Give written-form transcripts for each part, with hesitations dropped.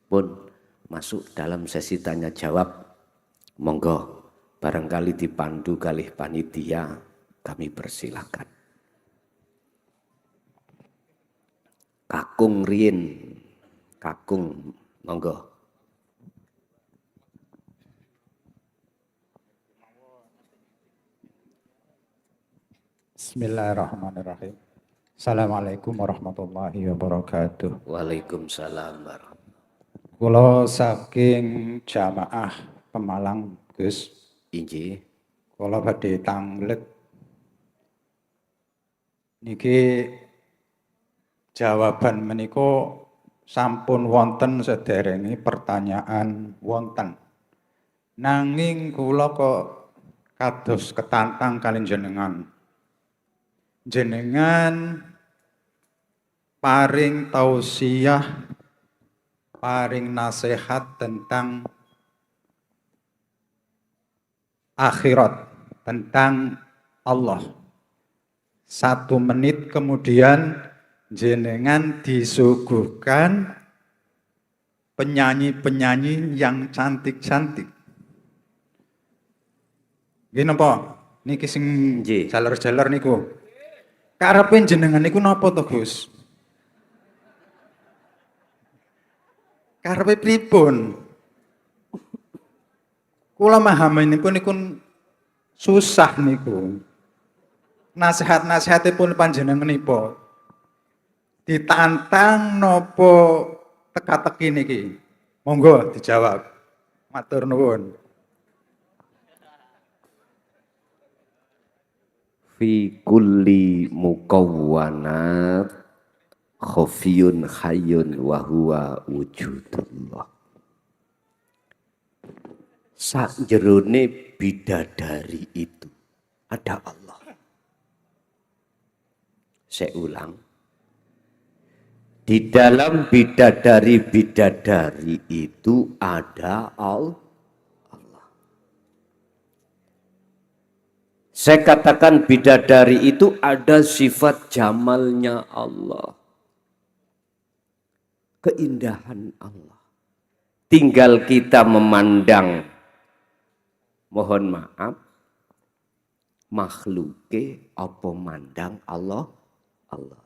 pun masuk dalam sesi tanya jawab. Monggo, barangkali dipandu kalih panitia, kami persilakan. Kakung Rien, Kakung, monggo. Bismillahirrahmanirrahim. Assalamualaikum warahmatullahi wabarakatuh. Waalaikumsalam warahmatullahi. Kula saking jamaah Pemalang, Gus. Injih. Kula badhe tanglet niki jawaban menika sampun wonten sederenge pertanyaan wonten. Nanging kula kok kados ketantang kali jenengan. Jenengan paring tausiah, paring nasihat tentang akhirat, tentang Allah. 1 menit kemudian jenengan disuguhkan penyanyi-penyanyi yang cantik-cantik. Nggih napa? Niki sing jaler-jaler niku. Karepe jenengan niku napa to, Gus? Karepe pripun? Kula mahaminipun niku susah niku. Nasihat-nasihatipun panjenenganipun ditantang napa teka-teki niki? Monggo dijawab. Matur nuwun. Fi kulli mukawwanat khafiyun hayyun wa huwa wujudullah. Sakjerone bidadari itu ada Allah. Saya ulang. Di dalam bidadari-bidadari itu ada Allah. Saya katakan bidadari itu ada sifat jamalnya Allah. Keindahan Allah. Tinggal kita memandang, mohon maaf, makhluke apa mandang Allah. Allah.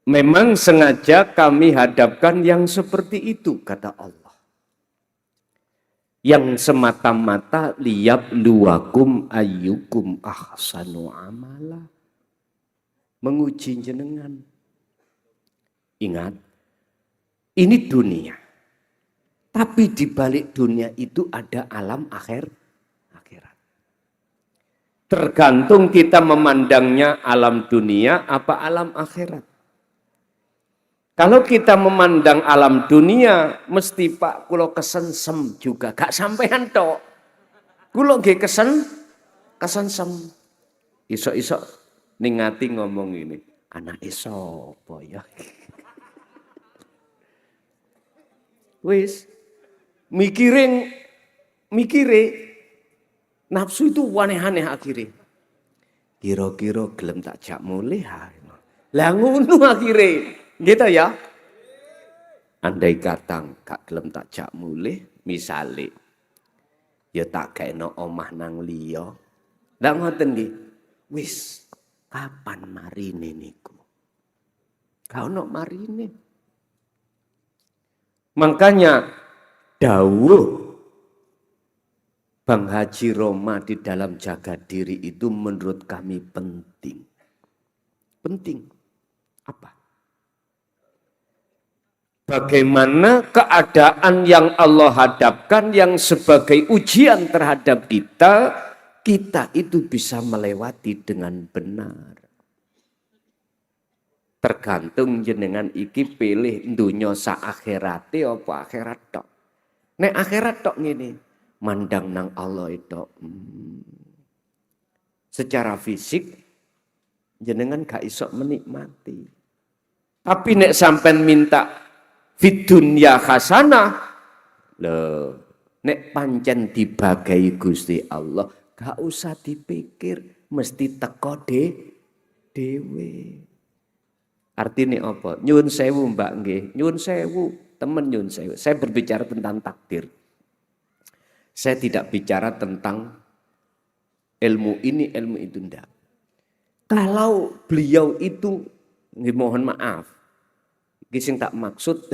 Memang sengaja kami hadapkan yang seperti itu, kata Allah. Yang semata-mata liyabluwakum ayyukum ahsanu amala. Menguji jenengan. Ingat, ini dunia. Tapi di balik dunia itu ada alam akhirat. Tergantung kita memandangnya alam dunia apa alam akhirat. Kalau kita memandang alam dunia, mesti Pak kulo kesensem juga. Gak sampean tok. Kulo nggih kesensem. Isok-isok ningati ngomong ini. Anak sapa ya? Wis mikire nafsu itu aneh-aneh akhirnya. Kira-kira gelem tak jak mulih. Lah ngono akhirnya. Gitu ya. Andai katang gak gelem tak jak mulih, misale ya tak gaeno omah nang liya. Ndak ngoten nggih. Wis, kapan marine niku? Gak ono marine. Makanya dawuh Bang Haji Roma di dalam jaga diri itu menurut kami penting. Penting. Apa? Bagaimana keadaan yang Allah hadapkan yang sebagai ujian terhadap kita, kita itu bisa melewati dengan benar. Tergantung jenengan iki pilih dunya sa akhirate apa akhirat tok. Nek akhirat tok ngene, mandang nang Allah itu. Secara fisik jenengan gak iso menikmati. Tapi nek sampean minta fid dunya hasanah, nek pancen dibagai Gusti Allah, gak usah dipikir, mesti teko dewe. Artinya apa? Nyun sewu Mbak nggih, nyun sewu, temen nyun sewu. Saya berbicara tentang takdir. Saya tidak bicara tentang ilmu ini, ilmu itu enggak. Kalau beliau itu, mohon maaf, sing tak maksud,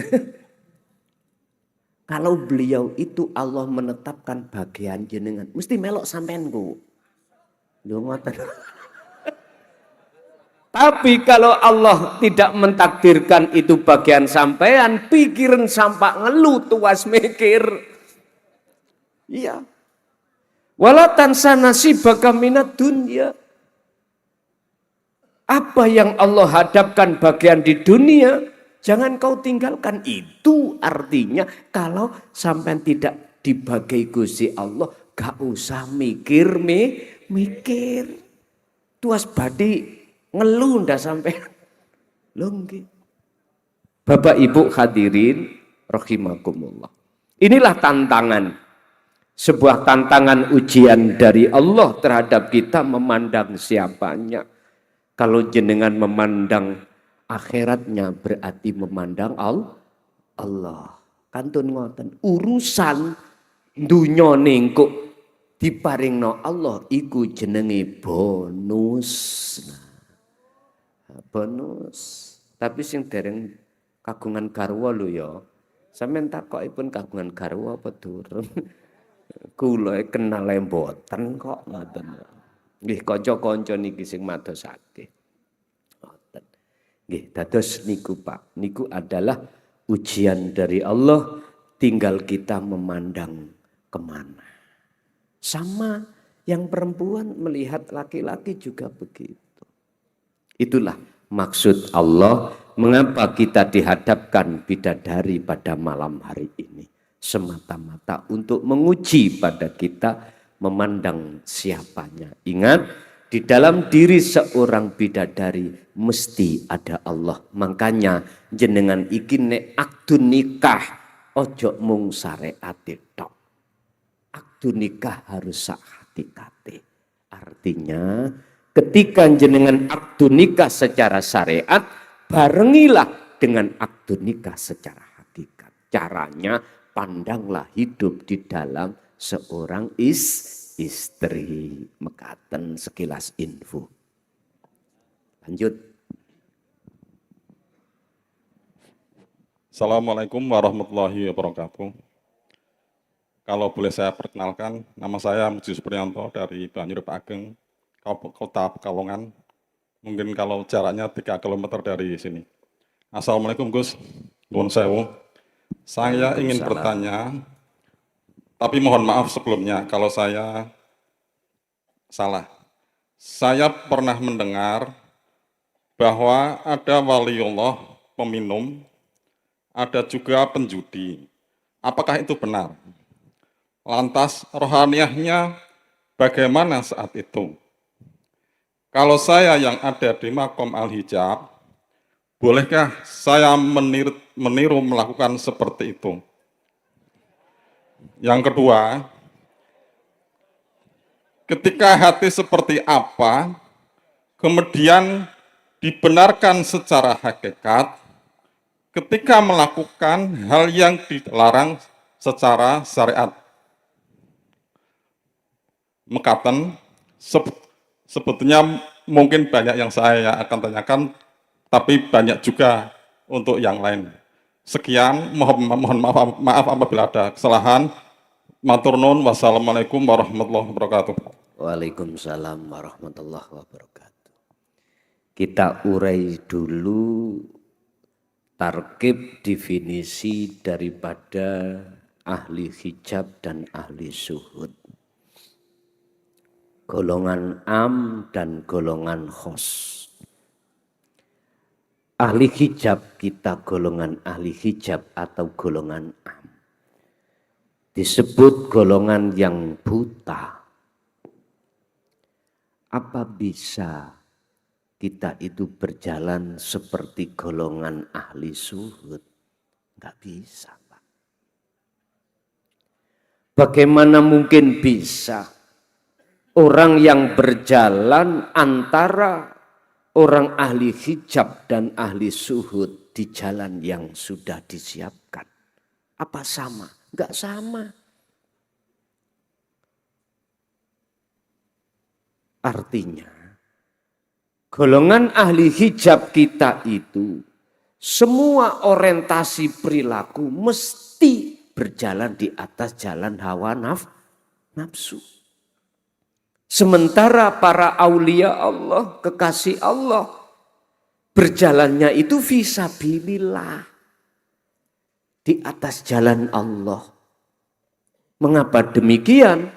kalau beliau itu Allah menetapkan bagian jenengan, mesti melok sampeanku. Lho ngoten. Tapi kalau Allah tidak mentakdirkan itu bagian sampean, pikiran sampak ngeluh tuas mikir. Iya. Wala tansa nasibaka minad dunya. Apa yang Allah hadapkan bagian di dunia, jangan kau tinggalkan. Itu artinya kalau sampean tidak dibagi Gusti Allah, gak usah mikir. Tuas badi ngeluh ndak sampai longgi. Bapak Ibu hadirin rahimakumullah. Inilah tantangan. Sebuah tantangan ujian dari Allah terhadap kita memandang siapanya. Kalau jenengan memandang akhiratnya berarti memandang Allah. Kantun ngoten, urusan dunya ningkuk diparingno Allah iku jenenge bonus. Bonus. Tapi sing dereng kagungan garwa lho ya. Sampeyan takokipun kagungan garwa apa durung? Kula kenal mboten kok ngoten. Nggih kanca-kanca niki sing madosake. Ngoten. Nggih dados niku Pak. Niku adalah ujian dari Allah, tinggal kita memandang kemana. Sama yang perempuan melihat laki-laki juga begitu. Itulah maksud Allah mengapa kita dihadapkan bidadari pada malam hari ini. Semata-mata untuk menguji pada kita memandang siapanya. Ingat, di dalam diri seorang bidadari mesti ada Allah. Makanya jenengan iki nek akdun nikah ojo mung syariate tok. Akdun nikah harus sak hakikate. Artinya ketika jenengan akdun nikah secara syariat, barengilah dengan akdun nikah secara hakikat. Caranya pandanglah hidup di dalam seorang istri. Mekaten sekilas info. Lanjut. Assalamualaikum warahmatullahi wabarakatuh. Kalau boleh saya perkenalkan, nama saya Muji Supriyanto dari Banyu Ageng, Kota Pekalongan. Mungkin kalau jaraknya 3 km dari sini. Assalamualaikum Gus, nuwun sewu. Saya ingin bertanya, tapi mohon maaf sebelumnya kalau saya salah. Saya pernah mendengar bahwa ada waliullah peminum, ada juga penjudi. Apakah itu benar? Lantas rohaniahnya bagaimana saat itu? Kalau saya yang ada di Makom Al-Hijab, bolehkah saya meniru melakukan seperti itu? Yang kedua, ketika hati seperti apa, kemudian dibenarkan secara hakikat, ketika melakukan hal yang dilarang secara syariat. Mekaten, sebetulnya mungkin banyak yang saya akan tanyakan, tapi banyak juga untuk yang lain. Sekian, mohon maaf apabila ada kesalahan. Matur nuwun, wassalamualaikum warahmatullahi wabarakatuh. Waalaikumsalam warahmatullahi wabarakatuh. Kita urai dulu tarkib definisi daripada ahli hijab dan ahli syuhud. Golongan am dan golongan khos. Ahli hijab kita golongan ahli hijab atau golongan am. Disebut golongan yang buta. Apa bisa kita itu berjalan seperti golongan ahli syuhud? Enggak bisa, Pak. Bagaimana mungkin bisa orang yang berjalan antara orang ahli hijab dan ahli suhud di jalan yang sudah disiapkan. Apa sama? Enggak sama. Artinya, golongan ahli hijab kita itu semua orientasi perilaku mesti berjalan di atas jalan hawa nafsu. Sementara para aulia Allah, kekasih Allah, berjalannya itu fisabilillah. Di atas jalan Allah. Mengapa demikian?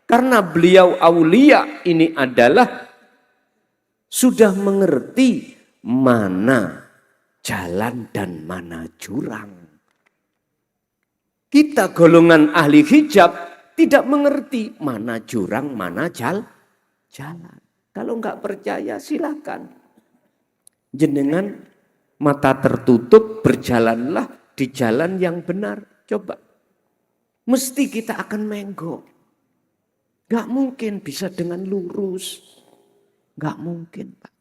Karena beliau aulia ini adalah sudah mengerti mana jalan dan mana jurang. Kita golongan ahli hijab tidak mengerti mana jurang, mana jalan. Kalau enggak percaya silakan. Jenengan mata tertutup berjalanlah di jalan yang benar. Coba. Mesti kita akan menggok. Enggak mungkin bisa dengan lurus. Enggak mungkin, Pak.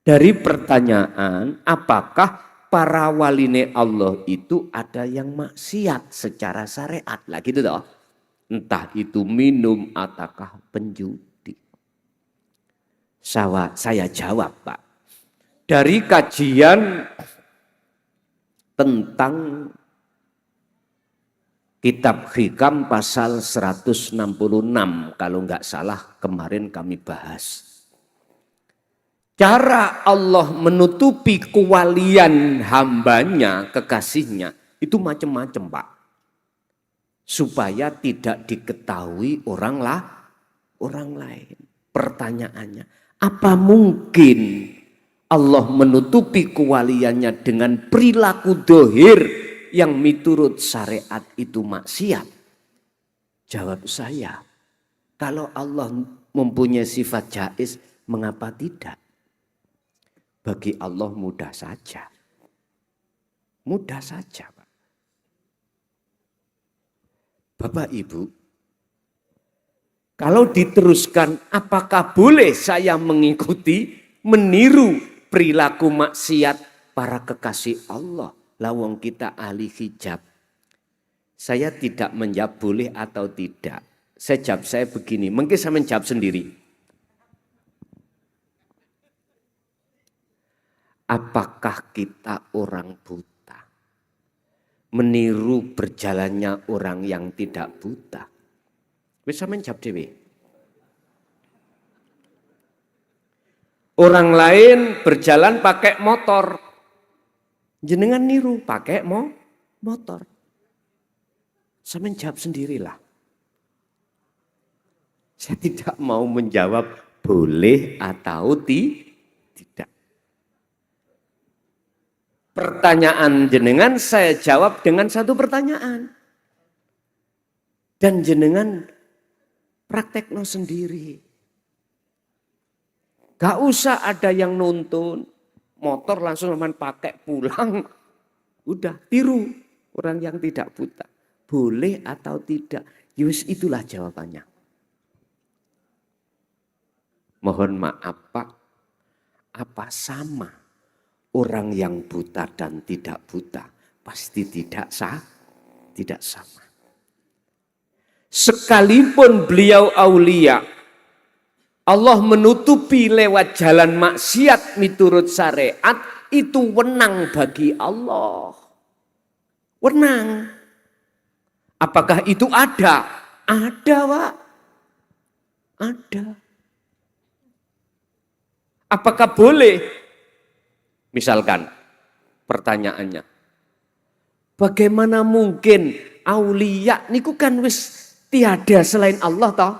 Dari pertanyaan, apakah para waline Allah itu ada yang maksiat secara syariat? Lah gitu toh. Entah itu minum ataukah penjudi. Saya jawab, Pak. Dari kajian tentang Kitab Hikam pasal 166, kalau nggak salah kemarin kami bahas. Cara Allah menutupi kewalian hambanya, kekasihnya, itu macam-macam, Pak. Supaya tidak diketahui orang lain. Pertanyaannya, apa mungkin Allah menutupi kewaliannya dengan perilaku dohir yang miturut syariat itu maksiat? Jawab saya, kalau Allah mempunyai sifat jaiz, mengapa tidak? Bagi Allah mudah saja. Mudah saja, Pak. Bapak Ibu, kalau diteruskan, apakah boleh saya mengikuti, meniru perilaku maksiat para kekasih Allah? Lawang kita ahli hijab. Saya tidak menjawab boleh atau tidak. Saya begini, mungkin saya menjawab sendiri. Apakah kita orang buta? Meniru berjalannya orang yang tidak buta? Bisa menjawab dewe. Orang lain berjalan pakai motor. Jenengan niru pakai motor. Saya menjawab sendirilah. Saya tidak mau menjawab boleh atau tidak. Pertanyaan jenengan saya jawab dengan satu pertanyaan. Dan jenengan praktekno sendiri. Gak usah ada yang nuntun. Motor langsung pakai pulang. Udah tiru orang yang tidak buta. Boleh atau tidak? Yus itulah jawabannya. Mohon maaf Pak. Apa sama orang yang buta dan tidak buta? Pasti tidak sama. Sekalipun beliau aulia, Allah menutupi lewat jalan maksiat miturut syariat, itu wenang bagi Allah. Wenang. Apakah itu ada? Ada, Pak. Ada. Apakah boleh? Misalkan pertanyaannya, bagaimana mungkin aulia niku kan wis tiada selain Allah toh?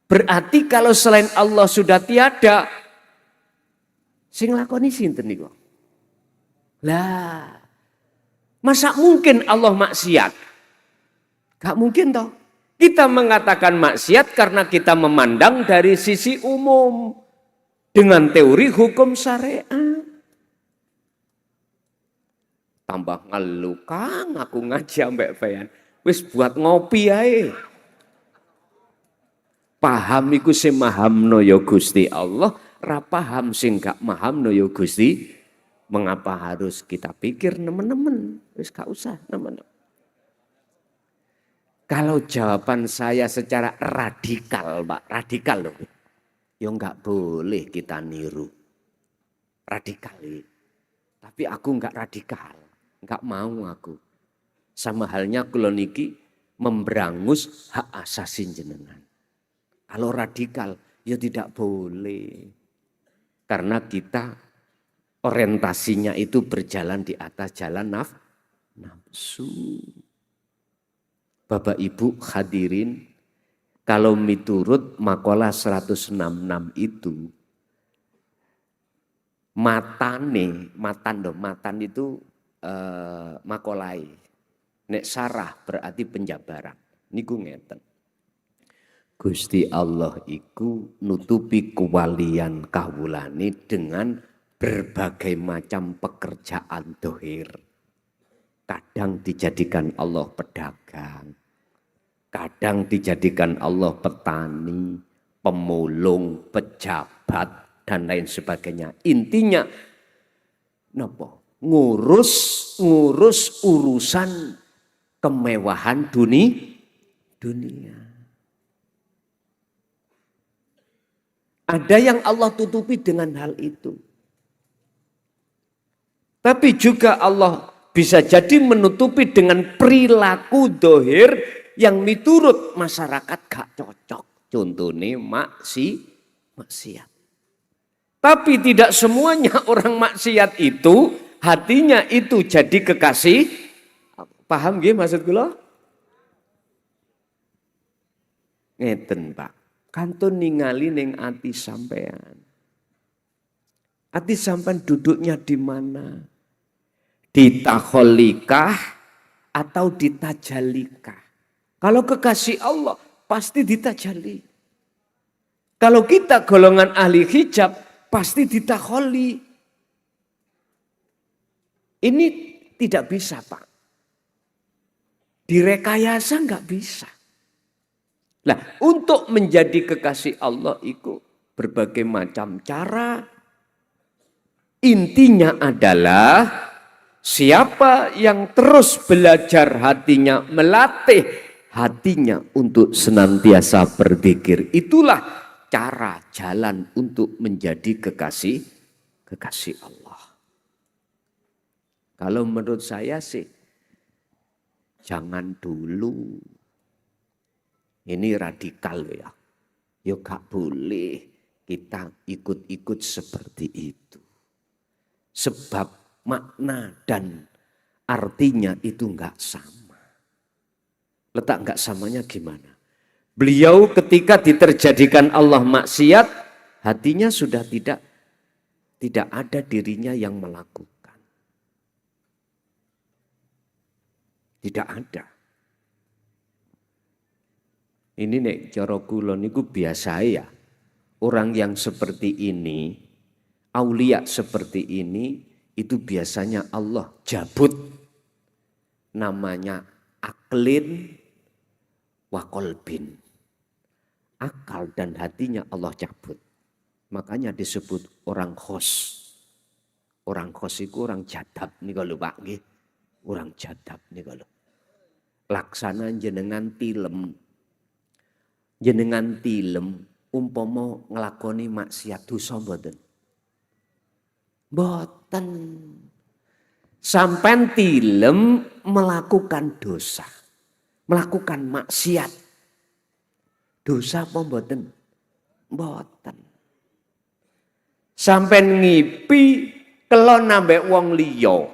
Berarti kalau selain Allah sudah tiada, sing lakoni sinten niku? Lah, masa mungkin Allah maksiat? Gak mungkin toh. Kita mengatakan maksiat karena kita memandang dari sisi umum dengan teori hukum syariat. Tambah ngeluh, Kang, aku ngaji ambek Fayan. Wis buat ngopi ae. Paham iku sing mahamno ya Gusti Allah, ra paham sing gak mahamno ya Gusti. Mengapa harus kita pikir nemen-nemen? Wis gak usah nemen-nemen. Kalau jawaban saya secara radikal, Pak, radikal loh. Ya enggak boleh kita niru. Radikal. Tapi aku enggak radikal. Enggak mau aku. Sama halnya kula niki memberangus hak asasi jenengan. Kalau radikal, ya tidak boleh. Karena kita orientasinya itu berjalan di atas jalan nafsu. Bapak Ibu hadirin, kalau miturut makalah 166 itu, matan itu makolai. Nek sarah berarti penjabaran. Niku ngeten. Gusti Allah iku nutupi kewalian kawulane dengan berbagai macam pekerjaan dohir. Kadang dijadikan Allah pedagang, kadang dijadikan Allah petani, pemulung, pejabat, dan lain sebagainya. Intinya, ngurus urusan kemewahan dunia. Ada yang Allah tutupi dengan hal itu. Tapi juga Allah bisa jadi menutupi dengan perilaku dohir yang miturut masyarakat gak cocok. Contohnya maksiat. Tapi tidak semuanya orang maksiat itu hatinya itu jadi kekasih. Paham nggih maksud kula? Ngeten Pak. Kantun ningali ning ati sampean. Ati sampean duduknya di mana? Di takholikah atau di tajalikah? Kalau kekasih Allah pasti di tajali. Kalau kita golongan ahli hijab pasti di takholi. Ini tidak bisa Pak. Direkayasa nggak bisa. Nah, untuk menjadi kekasih Allah itu berbagai macam cara. Intinya adalah siapa yang terus belajar hatinya, melatih hatinya untuk senantiasa berzikir. Itulah cara jalan untuk menjadi kekasih Allah. Kalau menurut saya sih, jangan dulu. Ini radikal ya. Ya gak boleh kita ikut-ikut seperti itu. Sebab makna dan artinya itu gak sama. Letak gak samanya gimana? Beliau ketika diterjadikan Allah maksiat, hatinya sudah tidak ada dirinya yang melakukan. Tidak ada. Ini nek cara kula niku biasa ya. Orang yang seperti ini, aulia seperti ini, itu biasanya Allah jabut. Namanya aklin wa qalbin. Akal dan hatinya Allah cabut. Makanya disebut orang khos. Orang khos itu orang jadab nih kalau Pak nggih. Orang jadab nih kalau. Laksana jenengan tilem. Jenengan tilem umpama nglakoni maksiat dosa mboten? Mboten. Sampai tilem melakukan dosa. Melakukan maksiat. Dosa apa mboten? Mboten. Sampai ngipi kelon nambah wong liya.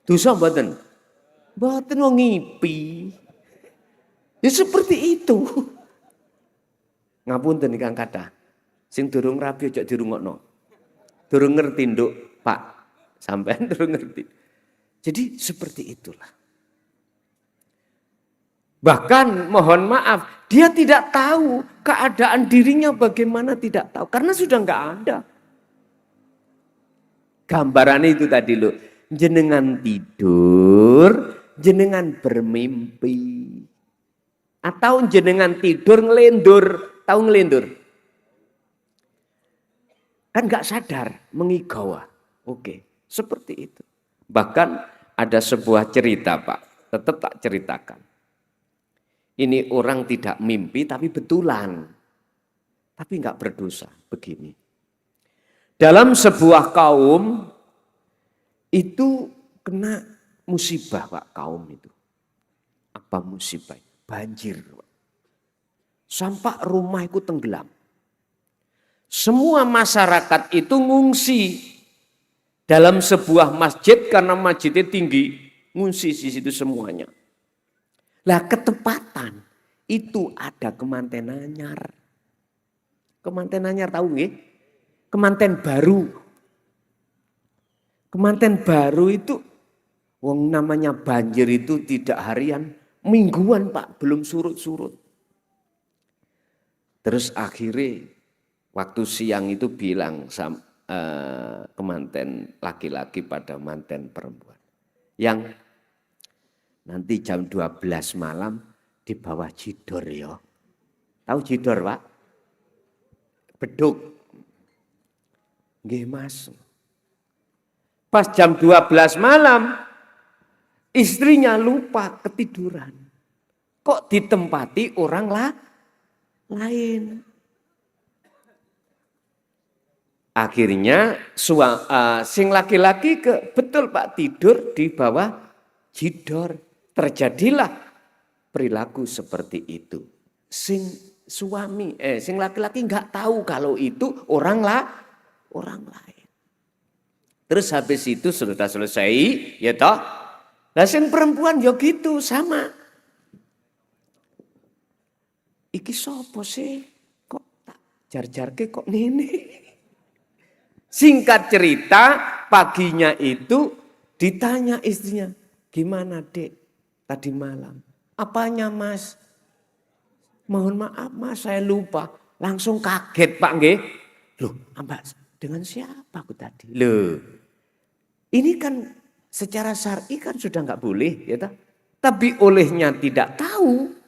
Dosa mboten? Mboten wong ngipi. Ya seperti itu. Ngapunten Kang kathah. Sing durung rabi aja dirungokno. Durung ngerti nduk, Pak. Sampean durung ngerti. Jadi seperti itulah. Bahkan mohon maaf, dia tidak tahu keadaan dirinya bagaimana, tidak tahu. Karena sudah enggak ada. Gambarannya itu tadi loh. Jenengan tidur, jenengan bermimpi. Atau jenengan tidur ngelendur. Tahu ngelindur? Kan nggak sadar mengigawa. Oke, seperti itu. Bahkan ada sebuah cerita Pak, tetap tak ceritakan. Ini orang tidak mimpi tapi betulan. Tapi nggak berdosa, begini. Dalam sebuah kaum itu kena musibah Pak, kaum itu. Apa musibah? Banjir. Sampai rumah itu tenggelam. Semua masyarakat itu ngungsi dalam sebuah masjid karena masjidnya tinggi, ngungsi di situ semuanya. Lah ketepatan itu ada kemanten anyar. Kemanten anyar tahu nggih? Kemanten baru. Kemanten baru itu wong namanya banjir itu tidak harian, mingguan Pak, belum surut-surut. Terus akhirnya waktu siang itu bilang kemanten laki-laki pada manten perempuan. Yang nanti jam 12 malam di bawah jidor ya. Tahu jidor Pak? Beduk. Nggih Mas. Pas jam 12 malam istrinya lupa ketiduran. Kok ditempati orang lain. Akhirnya sing laki-laki betul Pak tidur di bawah jidor. Terjadilah perilaku seperti itu. Sing laki-laki nggak tahu kalau itu orang lain. Terus habis itu sudah selesai, ya toh. Lah sing perempuan ya gitu sama. Iki sopo sih? Kok tak jar-jarke kok ngene? Singkat cerita, paginya itu ditanya istrinya, gimana Dek tadi malam? Apanya Mas? Mohon maaf Mas, saya lupa. Langsung kaget Pak nggih. Loh, Mbak, dengan siapa aku tadi? Loh, ini kan secara syar'i kan sudah nggak boleh, ya tak? Tapi olehnya tidak tahu.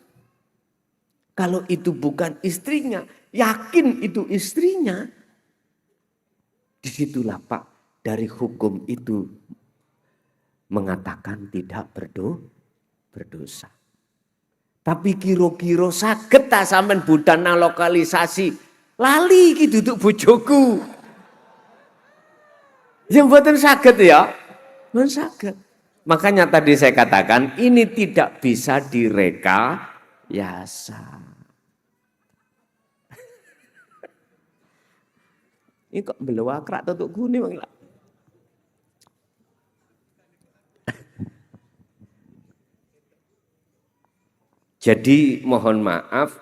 Kalau itu bukan istrinya, yakin itu istrinya. Disitulah Pak, dari hukum itu mengatakan tidak berdosa. Tapi kira-kira saged ta sampean budana lokalisasi lali iki duduk bojoku. Yang mboten saged ya. Mboten saged. Makanya tadi saya katakan ini tidak bisa direkayasa. Ini kok belewakrak tutuk guni Bang. Jadi mohon maaf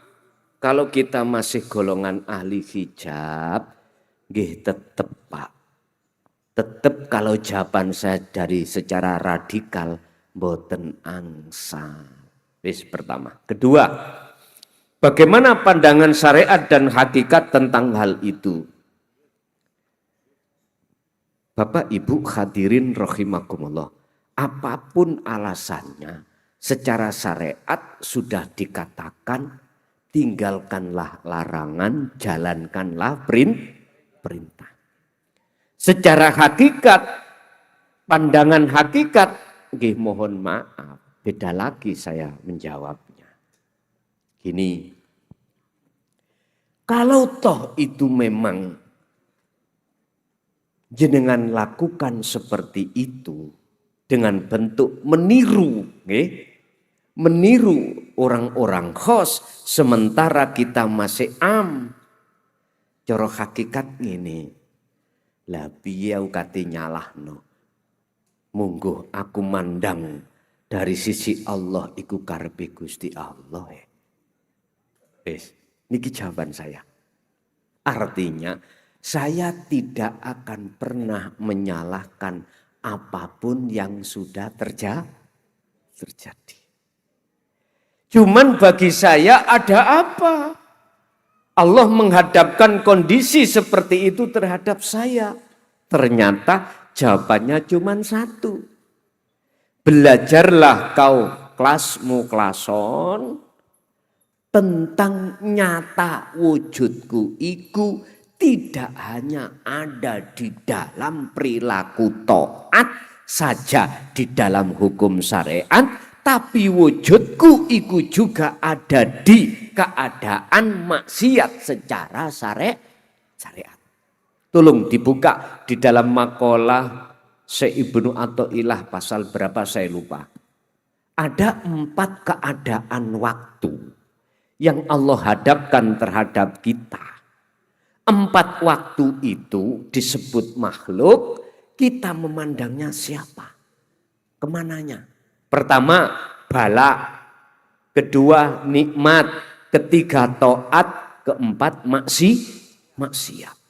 kalau kita masih golongan ahli hijab, nggih tetep Pak. Tetep kalau jawaban saya dari secara radikal mboten angsal. Wis pertama. Kedua, bagaimana pandangan syariat dan hakikat tentang hal itu? Bapak Ibu hadirin rahimakumullah, apapun alasannya, secara syariat sudah dikatakan tinggalkanlah larangan, jalankanlah perintah. Secara hakikat, pandangan hakikat, mohon maaf, beda lagi saya menjawabnya. Gini, kalau toh itu memang jenengan lakukan seperti itu dengan bentuk meniru, meniru orang-orang khos sementara kita masih am. Cara hakikat ngene. Lah piye kate nyalahno. Mungguh aku mandang dari sisi Allah iku karepe Gusti Allah. Wis, niki jawaban saya. Artinya saya tidak akan pernah menyalahkan apapun yang sudah terjadi. Cuman bagi saya ada apa? Allah menghadapkan kondisi seperti itu terhadap saya. Ternyata jawabannya cuma satu. Belajarlah kau kelasmu klason tentang nyata wujudku iku tidak hanya ada di dalam perilaku taat saja di dalam hukum syariat, tapi wujudku iku juga ada di keadaan maksiat secara syariat. Tolong dibuka di dalam makalah Ibnu Athaillah pasal berapa saya lupa. Ada 4 keadaan waktu yang Allah hadapkan terhadap kita. 4 waktu itu disebut makhluk, kita memandangnya siapa? Kemananya? Pertama, bala. Kedua, nikmat. Ketiga, taat. Keempat, maksiat.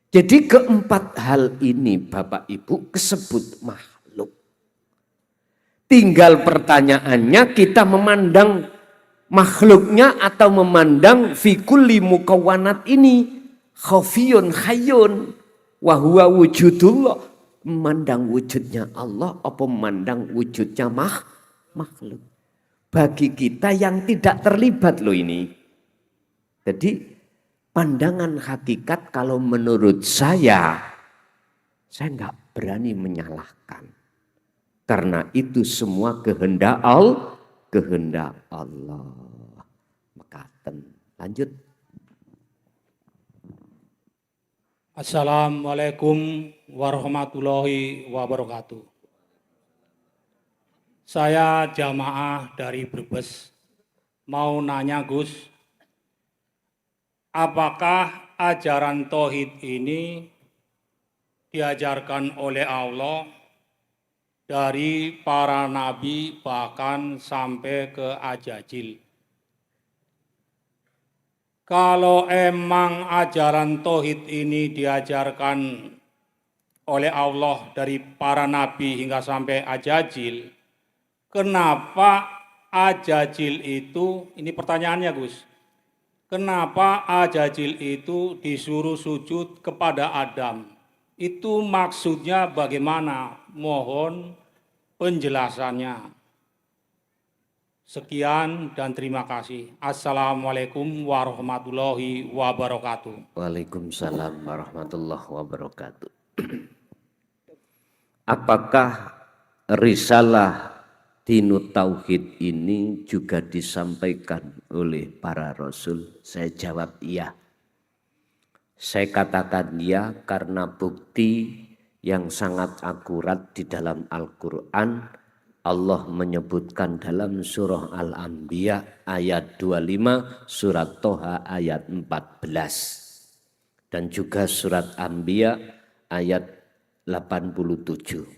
Jadi keempat hal ini Bapak Ibu kesebut makhluk. Tinggal pertanyaannya kita memandang makhluknya atau memandang fikulli mukawwanat ini khafiyun hayyun wa huwa wujudullah, memandang wujudnya Allah apa memandang wujudnya makhluk. Bagi kita yang tidak terlibat loh ini. Jadi pandangan hakikat kalau menurut saya enggak berani menyalahkan. Karena itu semua kehendak Allah. Mekaten. Lanjut. Assalamualaikum warahmatullahi wabarakatuh. Saya jamaah dari Brebes. Mau nanya Gus, apakah ajaran tauhid ini diajarkan oleh Allah dari para nabi bahkan sampai ke Ajajil? Kalau emang ajaran tauhid ini diajarkan oleh Allah dari para nabi hingga sampai Ajajil, kenapa Ajajil itu, ini pertanyaannya Gus, kenapa Ajajil itu disuruh sujud kepada Adam? Itu maksudnya bagaimana? Mohon penjelasannya. Sekian dan terima kasih. Assalamualaikum warahmatullahi wabarakatuh. Waalaikumsalam warahmatullahi wabarakatuh. Apakah risalah Dinut Tauhid ini juga disampaikan oleh para Rasul? Saya jawab iya. Saya katakan iya karena bukti yang sangat akurat di dalam Al-Quran. Allah menyebutkan dalam surah Al-Anbiya ayat 25, surat Toha ayat 14. Dan juga surat Anbiya ayat 78.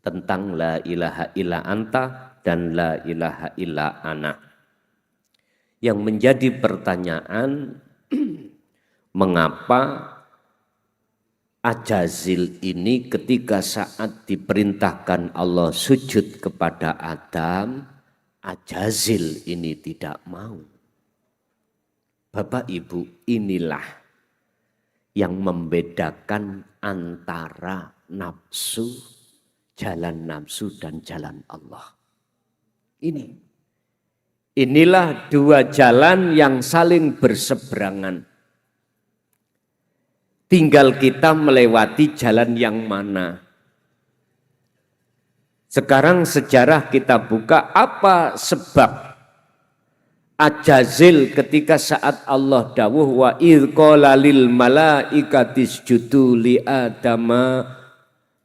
Tentang la ilaha illa anta dan la ilaha illa ana. Yang menjadi pertanyaan, mengapa Ajazil ini ketika saat diperintahkan Allah sujud kepada Adam, Ajazil ini tidak mau. Bapak Ibu, inilah yang membedakan antara nafsu, jalan nafsu dan jalan Allah. Inilah dua jalan yang saling berseberangan. Tinggal kita melewati jalan yang mana. Sekarang sejarah kita buka, apa sebab Ajazil ketika saat Allah dawuh wa idh qala lil malaikati isjudu li adama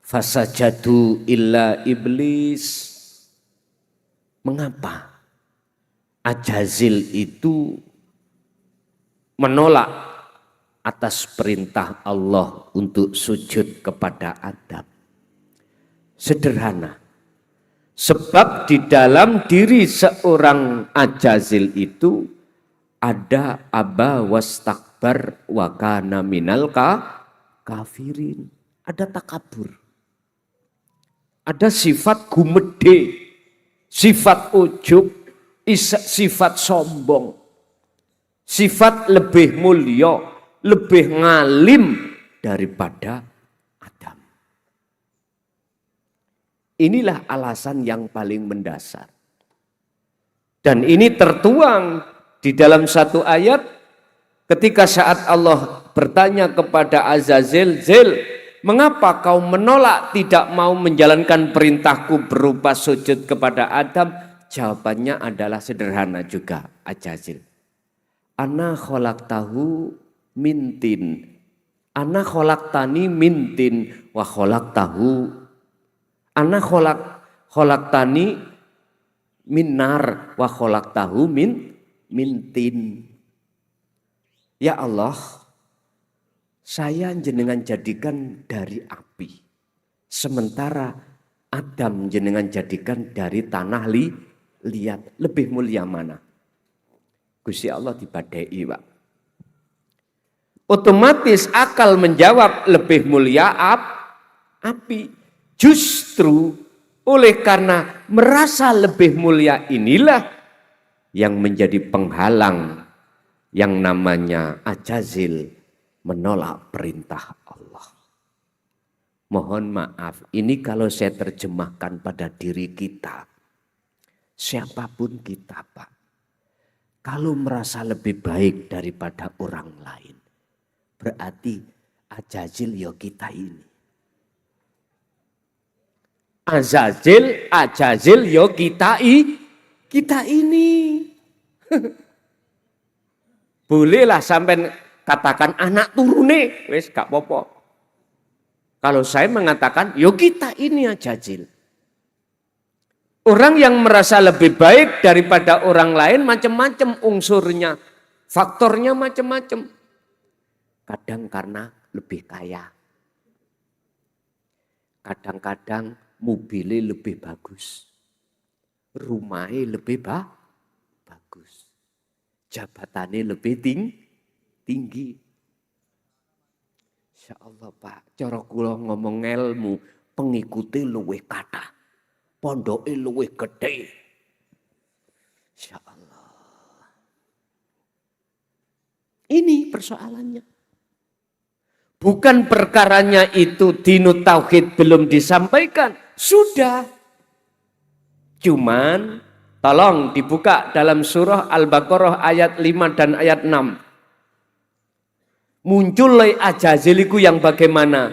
fasajadu illa iblis. Mengapa Ajazil itu menolak atas perintah Allah untuk sujud kepada Adam? Sederhana. Sebab di dalam diri seorang Ajazil itu ada aba wastakbar wa kana minal kafirin. Ada takabur. Ada sifat gumede, sifat ujub, sifat sombong, sifat lebih mulia, lebih ngalim daripada Adam. Inilah alasan yang paling mendasar. Dan ini tertuang di dalam satu ayat ketika saat Allah bertanya kepada Azazil, Zil, mengapa kau menolak tidak mau menjalankan perintahku berupa sujud kepada Adam? Jawabannya adalah sederhana juga, Azazil. Ana khalaqtahu min tin. Ana khalaqtani min tin wa khalaqtahu. Ana khalaqtani min nar wa khalaqtahu min tin. Ya Allah, saya jenengan jadikan dari api. Sementara Adam jenengan jadikan dari tanah liat. Lebih mulia mana? Gusti Allah dibadai, Pak. Otomatis akal menjawab lebih mulia api. Justru oleh karena merasa lebih mulia inilah yang menjadi penghalang yang namanya Azazil menolak perintah Allah. Mohon maaf, ini kalau saya terjemahkan pada diri kita, siapapun kita, Pak, kalau merasa lebih baik daripada orang lain, berarti Azazil ya kita ini. Azazil yo kita ini. Bolehlah sampai katakan anak turune, wes gak apa-apa. Kalau saya mengatakan yo kita ini Azazil. Orang yang merasa lebih baik daripada orang lain macam-macam unsurnya, faktornya macam-macam. Kadang karena lebih kaya. Kadang-kadang mobilnya lebih bagus. Rumahnya lebih bagus. Jabatannya lebih tinggi. Insya Allah Pak, cara kula ngomong ilmu, pengikuti luwih kathah. Pondoke luwih gede. Insya Allah. Ini persoalannya. Bukan perkaranya itu dinu tauhid belum disampaikan. Sudah. Cuman tolong dibuka dalam surah Al-Baqarah ayat 5 dan ayat 6. Muncul Azaziliku yang bagaimana?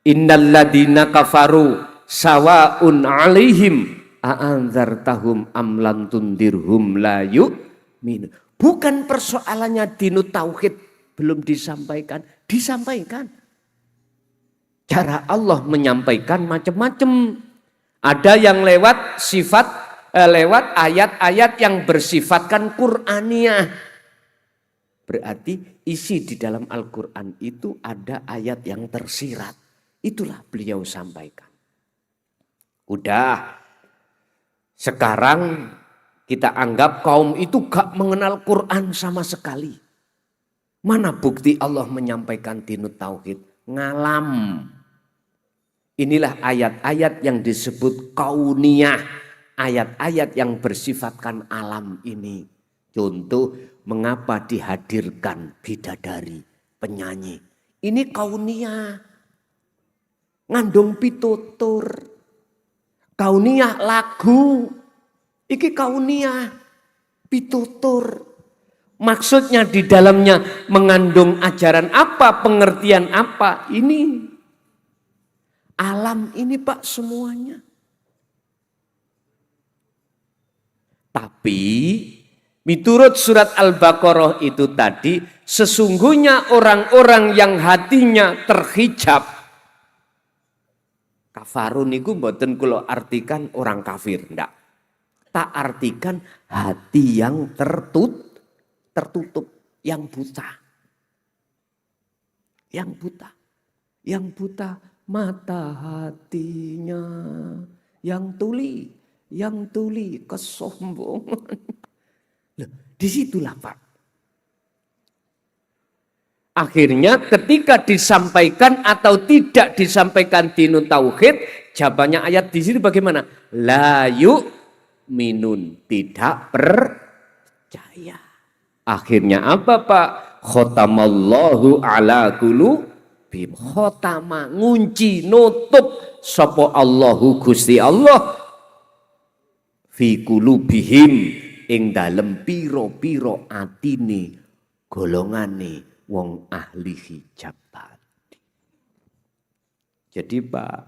Innalladzina kafaru sawaun alaihim a'anzartahum am lam tundirhum la yu'minu. Bukan persoalannya dinu tauhid belum disampaikan, disampaikan. Cara Allah menyampaikan macam-macam. Ada yang lewat lewat ayat-ayat yang bersifatkan Qur'aniyah. Berarti isi di dalam Al-Quran itu ada ayat yang tersirat. Itulah beliau sampaikan. Udah, sekarang kita anggap kaum itu gak mengenal Quran sama sekali. Mana bukti Allah menyampaikan dinut tauhid? Ngalam. Inilah ayat-ayat yang disebut kauniyah. Ayat-ayat yang bersifatkan alam ini. Contoh, mengapa dihadirkan bidadari, penyanyi. Ini kauniyah. Ngandung pitutur. Kauniyah lagu. Iki kauniyah. Pitutur. Maksudnya di dalamnya mengandung ajaran apa, pengertian apa. Ini alam ini Pak semuanya. Tapi miturut surat Al-Baqarah itu tadi, sesungguhnya orang-orang yang hatinya terhijab. Kafarun itu mboten kula artikan orang kafir, ndak. Tak artikan hati yang tertutup, yang buta. Yang buta mata hatinya, yang tuli kesombongan. Loh, disitulah Pak. Akhirnya ketika disampaikan atau tidak disampaikan dinut tauhid, jawabannya ayat di sini bagaimana? La yu'minun, tidak percaya. Akhirnya apa Pak? Khotamallahu ala qulubihim. Khotama, ngunci, nutup sapa Allahu Gusti Allah fi qulubihim ing dalem pira-pira atine golongane wong ahli hijab tadi. Jadi Pak,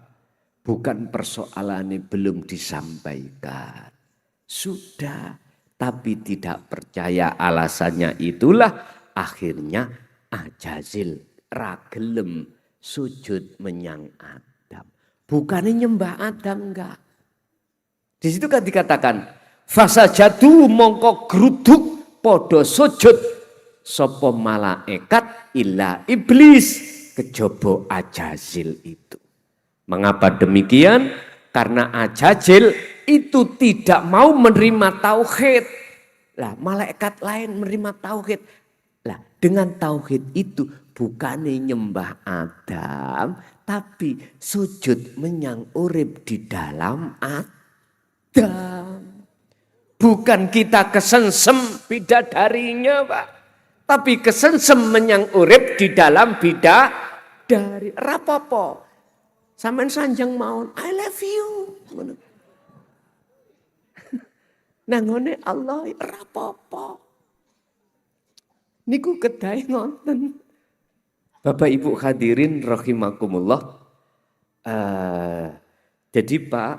bukan persoalannya belum disampaikan. Sudah, tapi tidak percaya, alasannya itulah akhirnya Ajazil ragelem sujud menyang Adam. Bukannya nyembah Adam, enggak. Di situ kan dikatakan fasajadu mongko gruduk podo sujud sapa malaikat illa iblis kejaba Ajazil itu. Mengapa demikian? Karena Ajazil itu tidak mau menerima tauhid. Lah malaikat lain menerima tauhid. Lah dengan tauhid itu bukannya nyembah Adam, tapi sujud menyang urip di dalam Adam. Bukan kita kesensem bidadarinya Pak, tapi kesensem menyang urip di dalam bidadari. Rapopo. Sampeyan sanjang mawon, I love you. Nangone Allah rapopo. Niku kedai ngonten. Bapak Ibu hadirin rahimakumullah. Jadi Pak,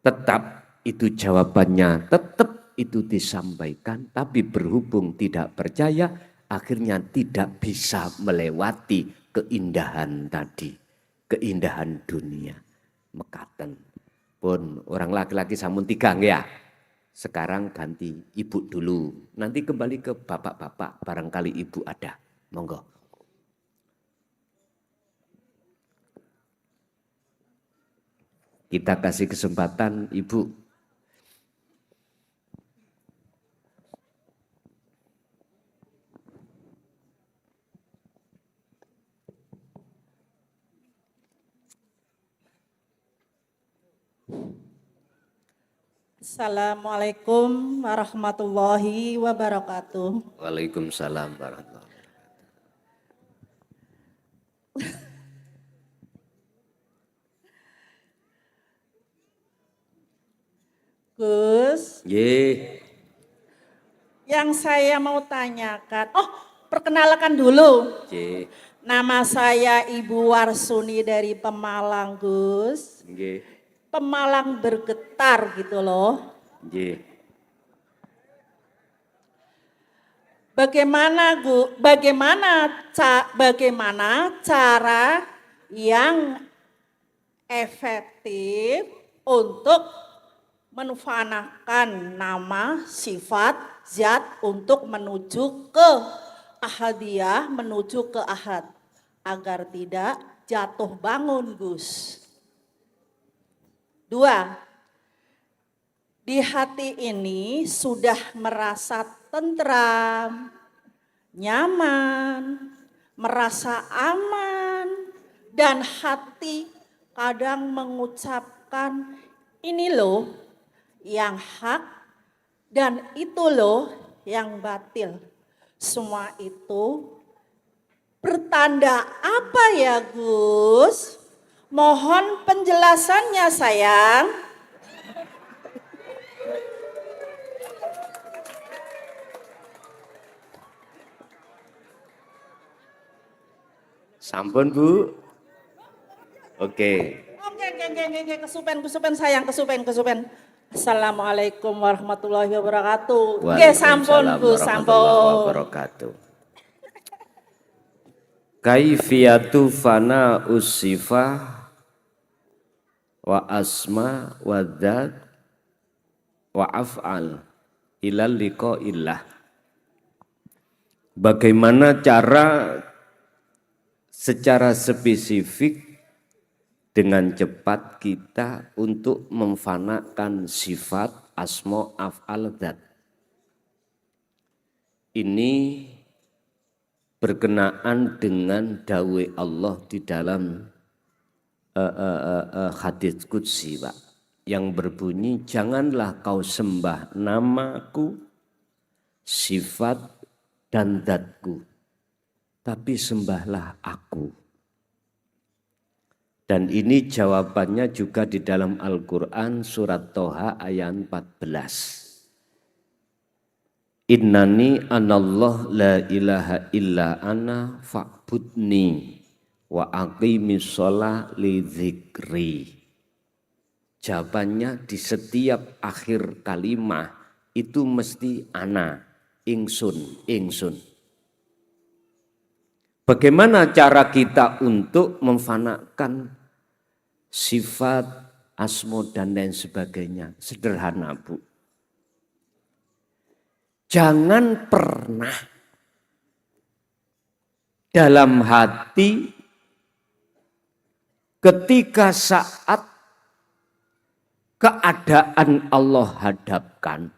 tetap itu jawabannya, tetap itu disampaikan. Tapi berhubung tidak percaya, akhirnya tidak bisa melewati keindahan tadi. Keindahan dunia. Mekaten. Pun orang laki-laki samun tigang ya. Sekarang ganti ibu dulu. Nanti kembali ke bapak-bapak. Barangkali ibu ada. Monggo. Kita kasih kesempatan ibu. Assalamualaikum warahmatullahi wabarakatuh. Waalaikumsalam warahmatullahi wabarakatuh. Gus, yang saya mau tanyakan, perkenalkan dulu. Nama saya Ibu Warsuni dari Pemalang, Gus. Pemalang bergetar gitu loh. Bagaimana cara yang efektif untuk menfanakan nama, sifat, zat untuk menuju ke ahadiyah, menuju ke ahad agar tidak jatuh bangun, Gus. 2, di hati ini sudah merasa tentram, nyaman, merasa aman, dan hati kadang mengucapkan ini loh yang hak dan itu loh yang batil. Semua itu pertanda apa ya Gus? Mohon penjelasannya sayang. Sampun Bu. Oke, Kesupen sayang, kesupen. Assalamualaikum warahmatullahi wabarakatuh. Waalaikumsalam Sampun Gus, warahmatullahi wabarakatuh. Kaifiyatu fana usifah wa asma wa dzat wa af'al ilal liqa'illah. Bagaimana cara secara spesifik dengan cepat kita untuk memfanakan sifat asma af'al dzat. Ini berkenaan dengan dawe Allah di dalam hadits qudsi Pak, yang berbunyi janganlah kau sembah namaku, sifat dan zatku, tapi sembahlah aku. Dan ini jawabannya juga di dalam Al-Quran surat Toha ayat 14. Innani anallah la ilaha illa ana fa'budni wa aqimis sholah li dzikri. Jawabannya di setiap akhir kalimah itu mesti ana, ingsun, ingsun. Bagaimana cara kita untuk memfanakan sifat, asma dan lain sebagainya? Sederhana, Bu. Jangan pernah dalam hati ketika saat keadaan Allah hadapkan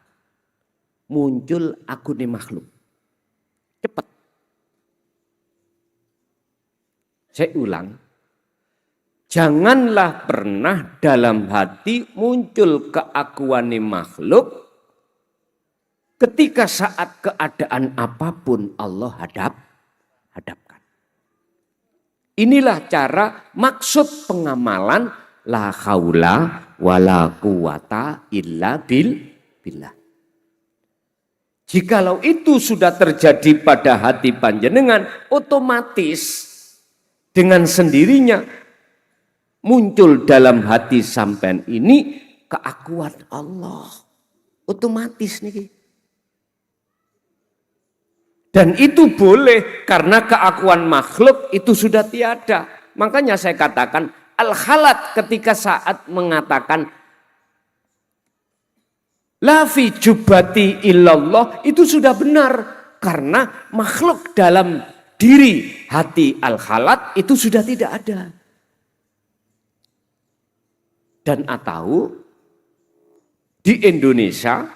muncul aku nih makhluk. Cepat. Saya ulang. Janganlah pernah dalam hati muncul keakuan makhluk ketika saat keadaan apapun Allah hadapkan. Inilah cara maksud pengamalan la haula wala quwata illa billah. Jikalau itu sudah terjadi pada hati panjenengan, otomatis dengan sendirinya muncul dalam hati sampean ini keakuan Allah. Otomatis nih. Dan itu boleh karena keakuan makhluk itu sudah tiada. Makanya saya katakan al-halat ketika saat mengatakan la fi jubati illallah itu sudah benar. Karena makhluk dalam diri hati al-halat itu sudah tidak ada. Dan atau di Indonesia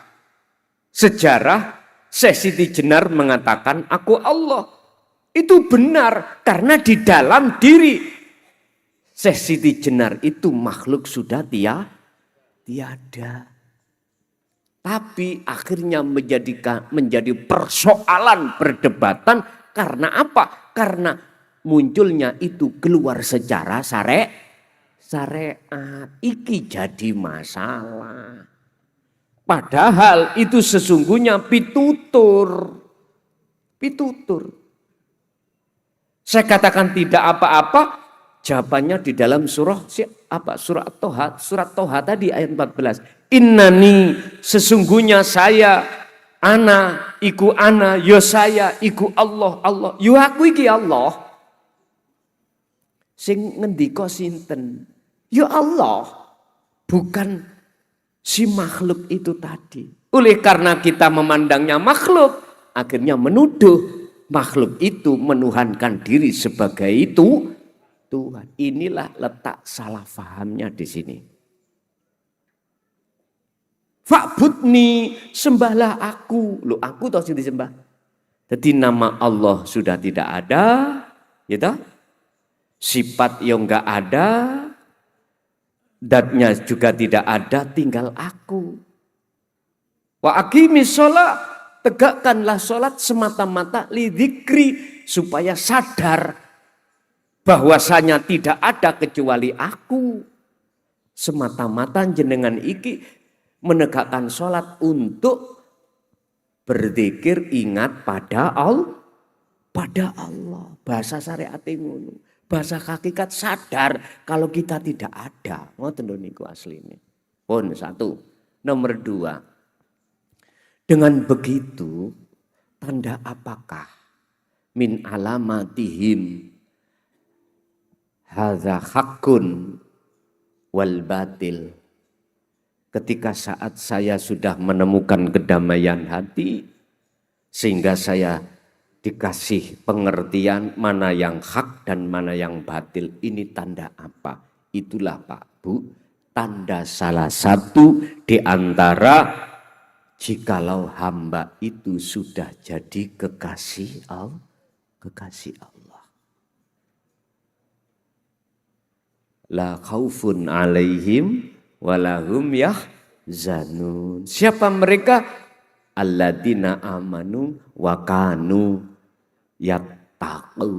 sejarah Syekh Siti Jenar mengatakan aku Allah. Itu benar karena di dalam diri Syekh Siti Jenar itu makhluk sudah tiada. Tapi akhirnya menjadi persoalan perdebatan karena apa? Karena munculnya itu keluar secara syariat. Iki jadi masalah. Padahal itu sesungguhnya pitutur. Saya katakan tidak apa-apa, jawabannya di dalam surah surat Toha tadi ayat 14. Innani sesungguhnya saya, ana, iku ana, yo saya, iku Allah, Allah. Yo aku iki Allah. Sing ngendika sinten? Yo Allah. Bukan si makhluk itu tadi. Oleh karena kita memandangnya makhluk, akhirnya menuduh makhluk itu menuhankan diri sebagai itu Tuhan. Inilah letak salah fahamnya di sini. Fa'budni, sembahlah aku. Loh, aku toh sing disembah. Jadi nama Allah sudah tidak ada, gitu. Sifat yang enggak ada, datnya juga tidak ada, tinggal aku. Wa aqimis sholat, tegakkanlah sholat semata-mata lidzikri, supaya sadar bahwasanya tidak ada kecuali aku. Semata-mata jenengan iki menegakkan sholat untuk berzikir ingat pada Allah. Bahasa syariat ngono. Bahasa hakikat sadar kalau kita tidak ada. Ngoten niku asline. Pun satu. Nomor dua. Dengan begitu tanda apakah min alamatihim hadza haqqun wal batil. Ketika saat saya sudah menemukan kedamaian hati sehingga saya dikasih pengertian mana yang hak dan mana yang batil. Ini tanda apa? Itulah Pak Bu, tanda salah satu di antara jikalau hamba itu sudah jadi kekasih Allah. La khaufun alaihim walahum yahzanun. Siapa mereka? Alladzina amanu wa kanu yattaqun.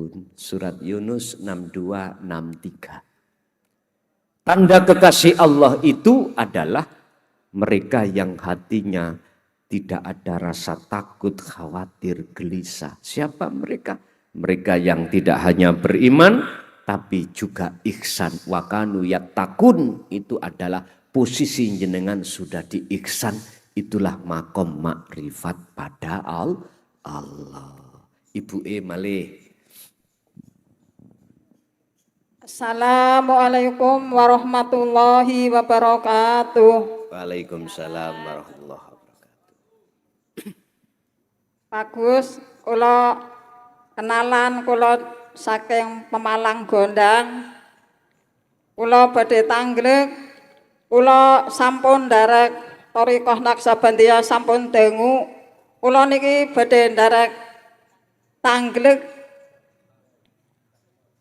Pun surat Yunus 62-63. Tanda kekasih Allah itu adalah mereka yang hatinya tidak ada rasa takut, khawatir, gelisah. Siapa mereka? Mereka yang tidak hanya beriman, tapi juga ihsan. Wa kanu yattaqun, itu adalah posisi jenengan sudah di ihsan. Itulah makom makrifat pada Allah. Ibu malih. Assalamualaikum warahmatullahi wabarakatuh. Waalaikumsalam warahmatullahi wabarakatuh. Bagus, kula kenalan kula saking Pemalang Gondang. Kula badhe tanggrek, kula sampun nderek Thariqah Naqsabandiyah sampun dengu. Kula niki badhe nderek tanggrek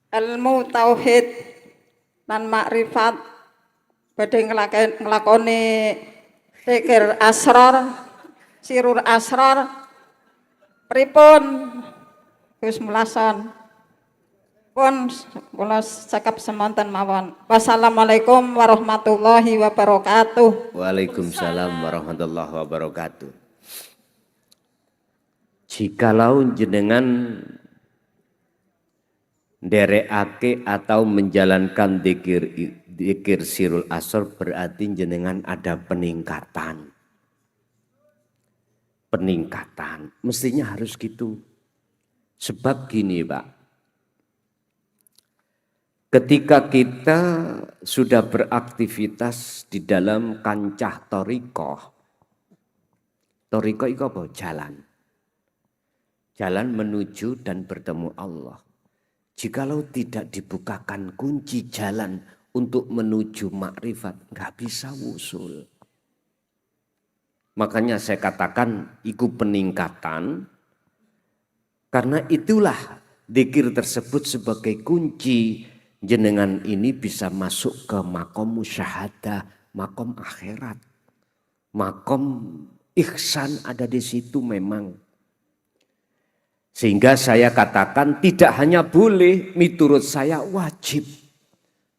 ilmu tauhid dan makrifat, badhe nglakoni zikir asrar, sirur asrar. Pripun Gus Mulason? Pun kula cekap semonten mawon. Wassalamualaikum warahmatullahi wabarakatuh. Waalaikumsalam warahmatullahi wabarakatuh. Jikalau jenengan nderekake atau menjalankan dzikir sirul asr, berarti jenengan ada peningkatan. Peningkatan, mestinya harus gitu. Sebab gini Pak, ketika kita sudah beraktivitas di dalam kancah thariqah, thariqah itu apa? Jalan. Jalan menuju dan bertemu Allah. Jikalau tidak dibukakan kunci jalan untuk menuju makrifat, nggak bisa wusul. Makanya saya katakan itu peningkatan, karena itulah dzikir tersebut sebagai kunci jenengan ini bisa masuk ke makom musyahadah, makom akhirat, makom ihsan ada di situ memang. Sehingga saya katakan tidak hanya boleh, menurut saya wajib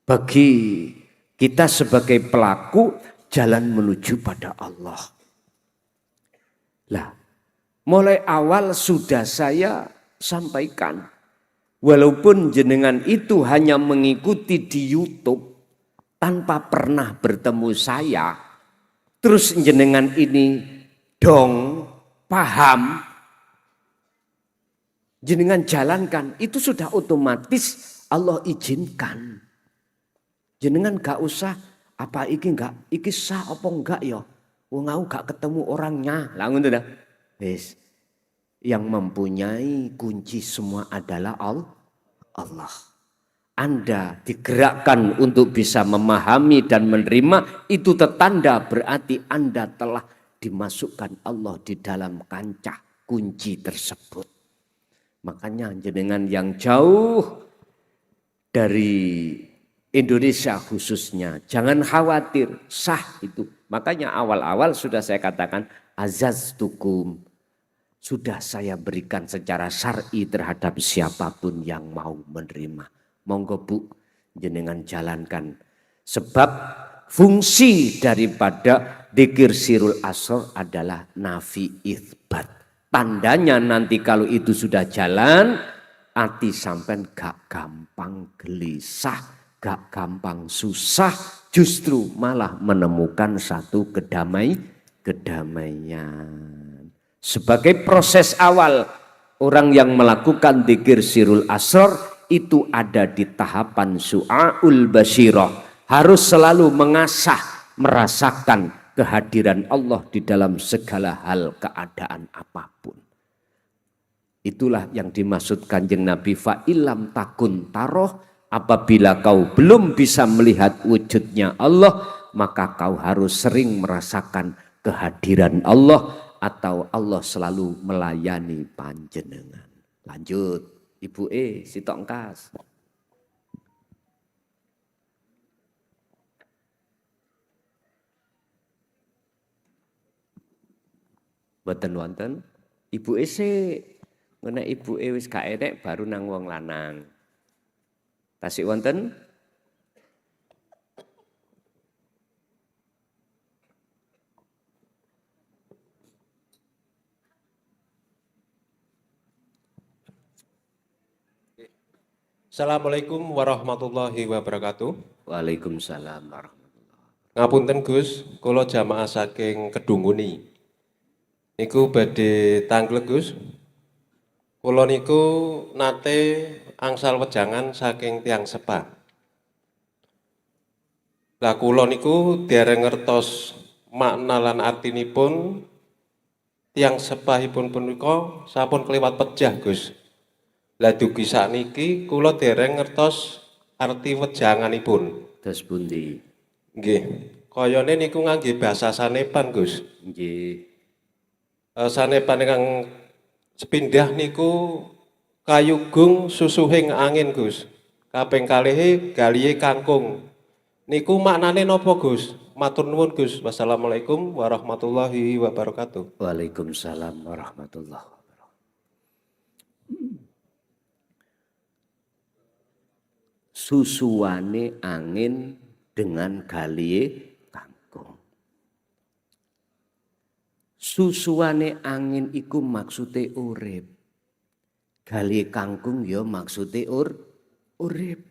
bagi kita sebagai pelaku jalan menuju pada Allah. Lah, mulai awal sudah saya sampaikan, walaupun jenengan itu hanya mengikuti di YouTube tanpa pernah bertemu saya, terus jenengan ini dong paham, jenengan jalankan, itu sudah otomatis Allah izinkan. Jenengan gak usah apa iki sah apa enggak ya. Wong aku gak ketemu orangnya. Lah ngono dah. Wis. Yang mempunyai kunci semua adalah Allah. Anda digerakkan untuk bisa memahami dan menerima, itu tertanda berarti Anda telah dimasukkan Allah di dalam kancah kunci tersebut. Makanya jenengan yang jauh dari Indonesia khususnya, jangan khawatir, sah itu. Makanya awal-awal sudah saya katakan azaztukum, sudah saya berikan secara syar'i terhadap siapapun yang mau menerima. Monggo Bu, jenengan jalankan. Sebab fungsi daripada dzikir sirul asr adalah nafi itsbat. Tandanya nanti kalau itu sudah jalan, hati sampean gak gampang gelisah, gak gampang susah, justru malah menemukan satu kedamaian. Sebagai proses awal, orang yang melakukan dzikir sirul asr itu ada di tahapan su'aul basyirah. Harus selalu mengasah, merasakan kehadiran Allah di dalam segala hal keadaan apapun. Itulah yang dimaksud Kanjeng Nabi, fa'ilam takun taroh, apabila kau belum bisa melihat wujudnya Allah, maka kau harus sering merasakan kehadiran Allah, atau Allah selalu melayani panjenengan. Lanjut, Ibu sitok engkas. Boten wonten. Ibu Nek ibuke wis gak enek baru nang wong lanang. Tasik wonten? Assalamualaikum warahmatullahi wabarakatuh. Waalaikumsalam warahmatullahi. Ngapunten Gus, kula jamaah saking Kedunguni. Niku badhe tanggel Gus. Kula niku nate angsal wejangan saking tiang sepa. Lah kula niku dereng ngertos makna lan artinipun tiang sepahipun punika sampun kliwat pejah Gus. Lah dugi sakniki kula dereng ngertos arti wejanganipun. Dos pundi? Nggih, kayane niku ngangge basa sanepan, Gus. Nggih. Sanepan ingkang sepindah niku kayugung susuhing angin, Gus. Kaping kalihe galihe kangkung. Niku maknane napa, Gus? Matur nuwun, Gus. Wassalamualaikum warahmatullahi wabarakatuh. Waalaikumsalam warahmatullahi wabarakatuh. Susuane angin dengan galihe kangkung. Susuane angin iku maksude urip. Galihe kangkung ya maksude urip.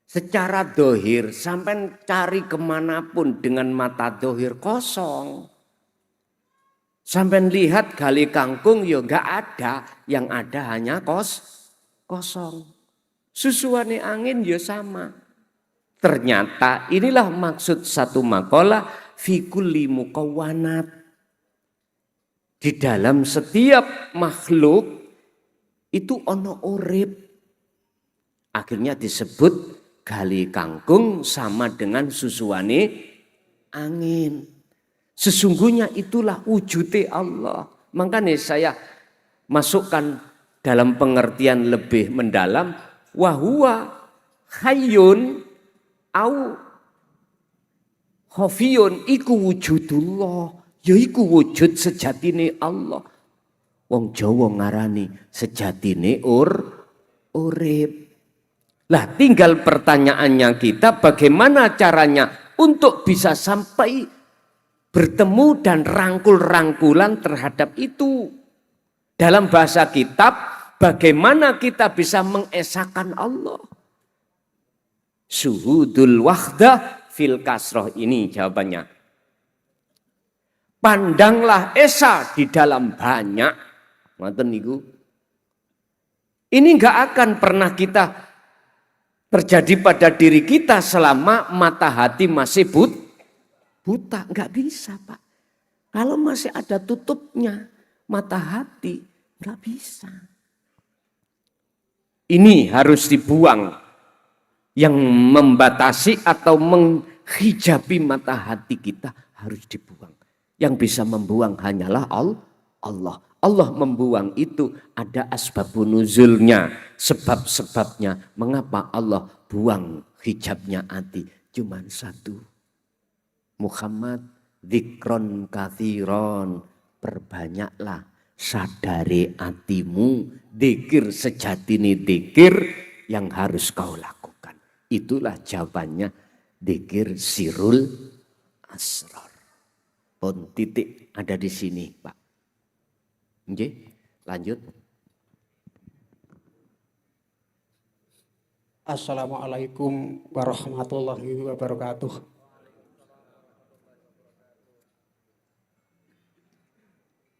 Secara dohir sampai cari kemanapun dengan mata dohir kosong. Sampai lihat galihe kangkung ya enggak ada, yang ada hanya kosong. Susuane angin ya sama. Ternyata inilah maksud satu makalah fi kulli mukawwanat. Di dalam setiap makhluk itu ono urip. Akhirnya disebut gali kangkung sama dengan susuane angin. Sesungguhnya itulah wujudnya Allah. Makanya saya masukkan dalam pengertian lebih mendalam. Wahuwa hayyun au khafiyun iku wujudullah, yaiku wujud sejatine Allah. Wong Jawa ngarani sejatine urip. Lah tinggal pertanyaannya kita, bagaimana caranya untuk bisa sampai bertemu dan rangkul-rangkulan terhadap itu. Dalam bahasa kitab, bagaimana kita bisa mengesahkan Allah? Syuhudul wahdah fil kasroh, ini jawabannya. Pandanglah esa di dalam banyak. Ngoten niku. Ini enggak akan pernah kita terjadi pada diri kita selama mata hati masih buta. Enggak bisa, Pak. Kalau masih ada tutupnya mata hati, enggak bisa. Ini harus dibuang. Yang membatasi atau menghijabi mata hati kita harus dibuang. Yang bisa membuang hanyalah Allah. Allah membuang itu ada asbabun nuzulnya. Sebab-sebabnya. Mengapa Allah buang hijabnya hati? Cuman satu. Muhammad dzikron kathiron. Perbanyaklah sadari hatimu, dzikir sejatine dzikir yang harus kau lakukan. Itulah jawabannya dzikir sirul asrar. Pun titik ada di sini, Pak. Nggih, lanjut. Assalamualaikum warahmatullahi wabarakatuh.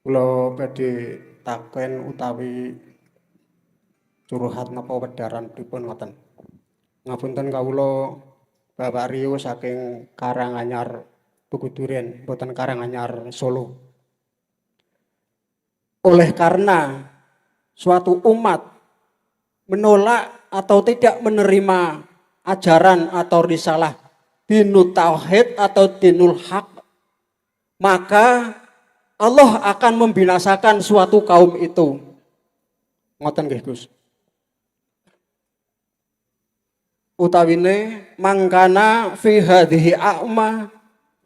Kula badhe taken utawi curuhat napa wedharan pripun ngoten. Ngapunten kawula Bapak Rio saking Karanganyar Tuguduren, boten Karanganyar Solo. Oleh karena suatu umat menolak atau tidak menerima ajaran atau risalah dinul tauhid atau dinul haq, maka Allah akan membinasakan suatu kaum itu. Ngoten nggih, Gus. Utawine mangkana fi hadhihi a'ma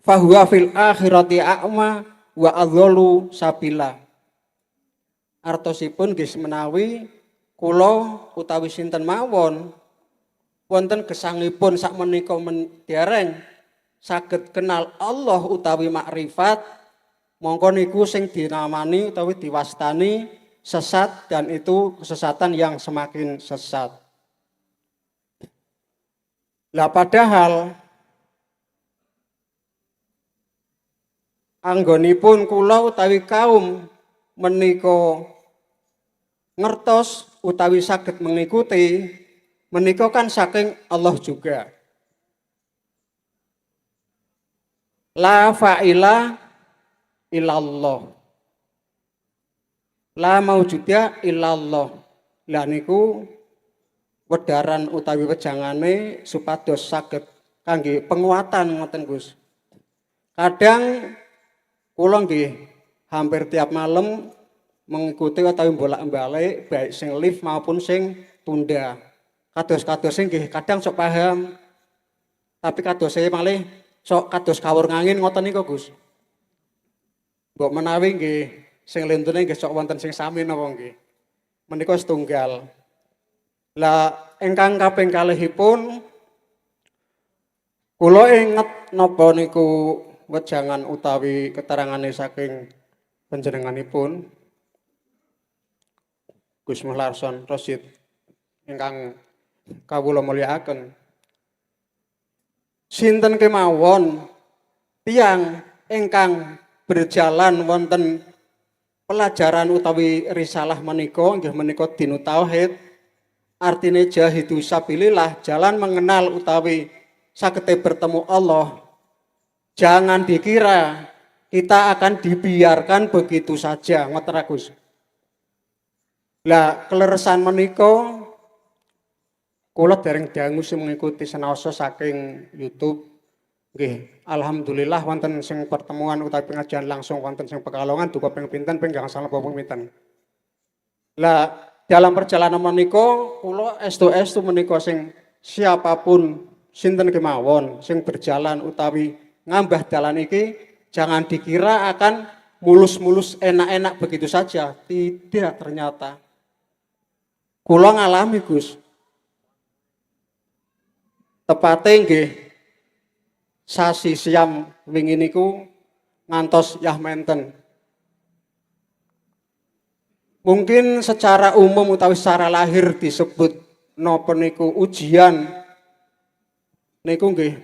fahuwa fil akhirati a'ma wa adzalu sabila. artosipun nggih menawi kula utawi sinten mawon wonten gesangipun sakmenika dereng saged kenal Allah utawi makrifat, mongko niku sing dinamani utawi diwastani sesat, dan itu kesesatan yang semakin sesat. Lah padahal anggonipun kula utawi kaum menika ngertos utawi saged mengikuti menika kan saking Allah juga. La fa'ila illallah. La maujuda illallah. Lah niku wedaran utawi wejangane supados saged kangge penguatan ngoten Gus. Kadang kula nggih hampir tiap malam mengikuti utawi bolak-balik baik sing live maupun sing tunda. Kados-kados nggih kadang sok paham. Tapi kados saya malih sok kados kawur ngangin ngoten niku Gus. Mbok menawi nggih sing lintune nggih sok wonten sing sami napa nggih. Menika setunggal. Lah ingkang kaping kalihipun kula inget napa niku wejangan utawi keterangane saking panjenenganipun Gus Muhlarson Rosid ingkang kawula mulyakaken. Sinten kemawon tiyang ingkang berjalan wonten pelajaran utawi risalah menika nggih menika dinu tauhid, artine jahidu sabilillah, jalan mengenal utawi sagete bertemu Allah. Jangan dikira kita akan dibiarkan begitu saja, ngoten Gus. Lah kleresan menika kula dereng dangu sing mengikuti senaosa saking YouTube. Nggih, alhamdulillah wonten sing pertemuan utawi pengajian langsung wonten sing Pekalongan duka ping pinten ping gangsal napa pinten. Lah dalam perjalanan menika kula estu menika sing siapapun sinten kemawon sing berjalan utawi ngambah dalan iki jangan dikira akan mulus-mulus enak-enak begitu saja. Tidak, ternyata. Kula ngalami Gus. Tepate nggih sasi siam wingi niku ngantos yah menten. Mungkin secara umum utawi secara lahir disebut napa niku ujian niku nggih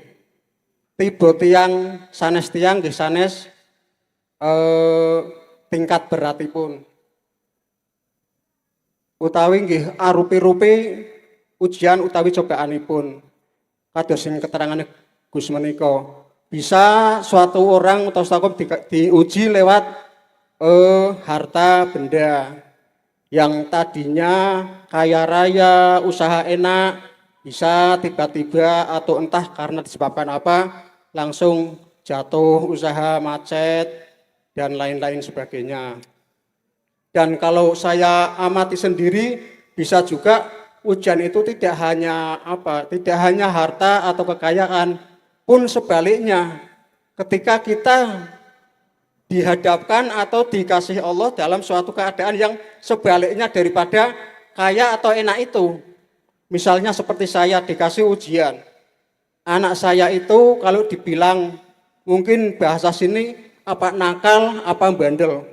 tiba tiang sanes tiang nggih sanes tingkat beratipun. Utawi nggih arupi-rupi ujian utawi cobaanipun. Kados sing keterangane Gus menika. Bisa suatu orang atau stakom diuji lewat harta benda yang tadinya kaya raya, usaha enak, bisa tiba-tiba atau entah karena disebabkan apa langsung jatuh, usaha macet dan lain-lain sebagainya. Dan kalau saya amati sendiri bisa juga ujian itu tidak hanya harta atau kekayaan, pun sebaliknya ketika kita dihadapkan atau dikasih Allah dalam suatu keadaan yang sebaliknya daripada kaya atau enak itu. Misalnya seperti saya dikasih ujian. Anak saya itu kalau dibilang mungkin bahasa sini apa nakal, apa bandel.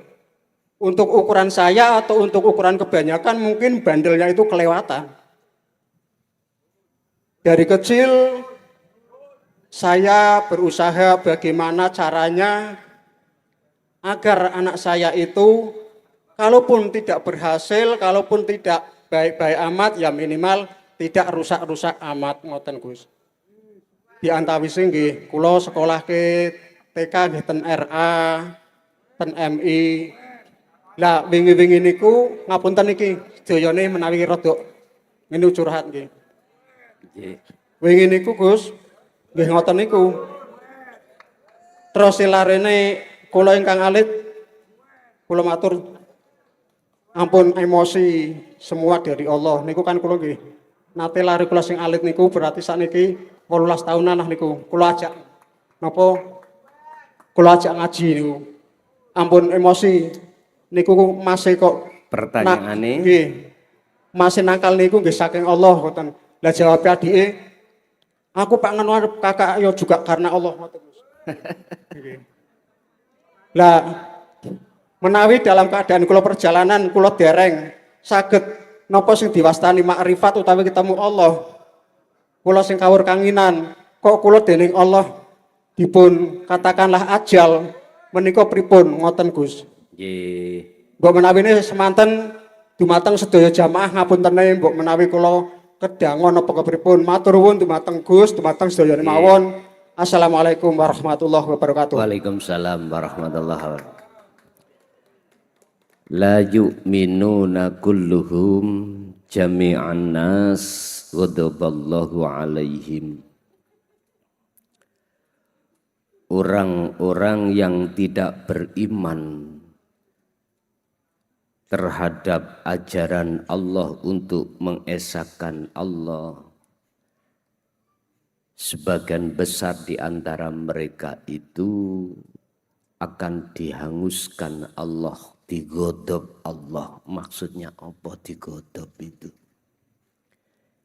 Untuk ukuran saya atau untuk ukuran kebanyakan mungkin bandelnya itu kelewatan. Dari kecil saya berusaha bagaimana caranya agar anak saya itu kalaupun tidak berhasil, kalaupun tidak baik-baik amat, ya minimal tidak rusak-rusak amat ngoten Gus. Di antawise nggih kula sekolah ke TK nggih ten RA, ten MI. Lah wingi-wingi niku ngapunten iki sedayane menawi rada ngene curhat nggih. Nggih. Wingi niku Gus nggih ngoten niku. Terus larene kula ingkang alit kula matur ampun emosi semua dari Allah. Niku kan kula nggih nate lari kula sing alit niku berarti sakniki 18 tahunan lah niku. Kula ajak napa kula ajak ngaji niku. Ampun emosi niku masih kok Pertanyaane nggih. Masih nakal niku nggih saking Allah ngoten. Lah jawab adike, aku Pak ngono arep kakak yo juga karena Allah ngoten. Nggih. Lah menawi dalam keadaan kula perjalanan kula dereng saged napa sing diwastani makrifat utawi ketemu Allah. Kula sing kawur kanginan, kok kula dening Allah dipun katakanlah ajal menika pripun ngoten Gus. nggih. Mbok menawi ini semanten dumateng sedaya jamaah ngapuntene mbok menawi kula kedangon apa kepripun. Matur nuwun dumateng Gus, dumateng sedaya mawon. Assalamualaikum warahmatullahi wabarakatuh. Waalaikumsalam warahmatullahi wabarakatuh. La yu'minuna kulluhum jami'an nas ghadaballahu alaihim. Orang-orang yang tidak beriman terhadap ajaran Allah untuk mengesahkan Allah, sebagian besar di antara mereka itu akan dihanguskan Allah, digodop Allah. Maksudnya apa digodop itu?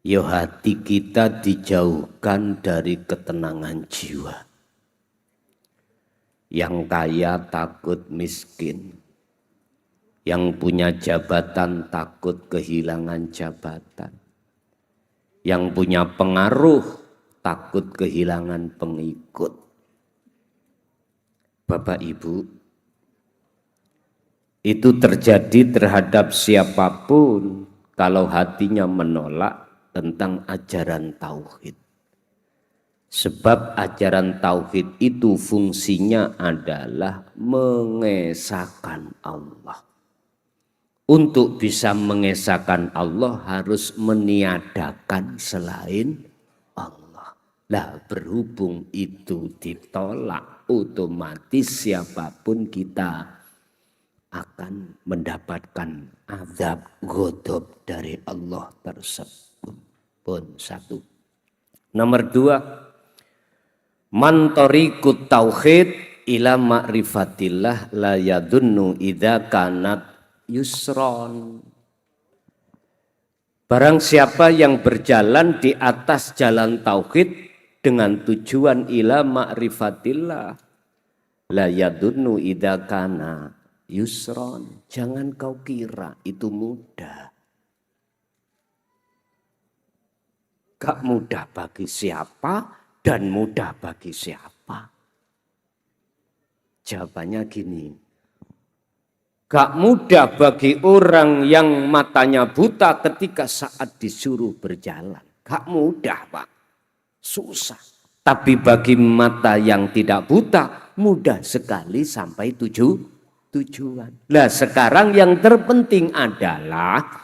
Ya hati kita dijauhkan dari ketenangan jiwa. Yang kaya takut miskin, yang punya jabatan takut kehilangan jabatan, yang punya pengaruh takut kehilangan pengikut. Bapak Ibu, itu terjadi terhadap siapapun kalau hatinya menolak tentang ajaran tauhid. Sebab ajaran tauhid itu fungsinya adalah mengesahkan Allah. Untuk bisa mengesahkan Allah harus meniadakan selain Allah. Lah berhubung itu ditolak, otomatis siapapun kita akan mendapatkan azab ghadab dari Allah tersebut. Pun satu. Nomor dua, man tariqut tauhid ila ma'rifatillah la yadunnu idza kanat yusron. Barang siapa yang berjalan di atas jalan tauhid dengan tujuan ila ma'rifatillah la yadunnu idza kana yusron. Jangan kau kira itu mudah. Gak mudah bagi siapa dan mudah bagi siapa? Jawabannya gini. Gak mudah bagi orang yang matanya buta ketika saat disuruh berjalan. Gak mudah, Pak. Susah. Tapi bagi mata yang tidak buta, mudah sekali sampai tujuan. Nah, sekarang yang terpenting adalah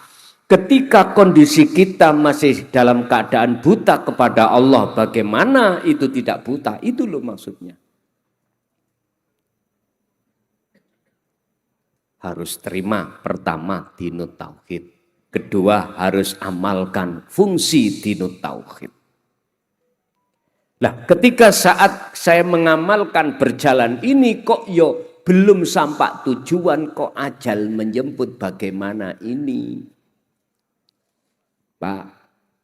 ketika kondisi kita masih dalam keadaan buta kepada Allah, bagaimana itu tidak buta? Itu loh maksudnya. Harus terima pertama dinut tauhid. Kedua harus amalkan fungsi dinut tauhid. Nah, ketika saat saya mengamalkan berjalan ini kok yo belum sampai tujuan, kok ajal menjemput, bagaimana ini? Pak,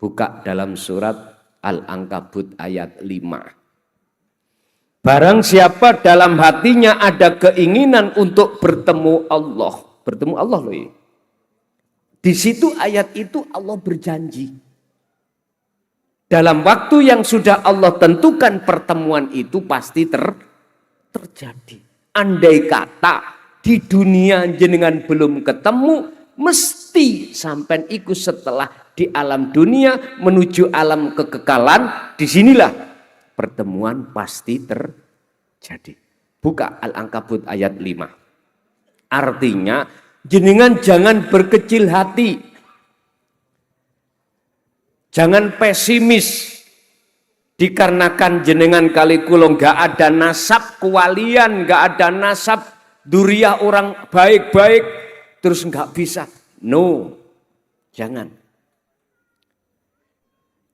buka dalam surat Al-Ankabut ayat 5. Barang siapa dalam hatinya ada keinginan untuk bertemu Allah. Bertemu Allah loh ya. Di situ ayat itu Allah berjanji. Dalam waktu yang sudah Allah tentukan pertemuan itu pasti terjadi. Andai kata di dunia jenengan belum ketemu, mesti sampai ikut setelah di alam dunia menuju alam kekekalan, disinilah pertemuan pasti terjadi. Buka Al-Ankabut ayat 5. Artinya jenengan jangan berkecil hati. Jangan pesimis. Dikarenakan jenengan kali kulo gak ada nasab kewalian, gak ada nasab duriah orang baik-baik, terus gak bisa. No, jangan.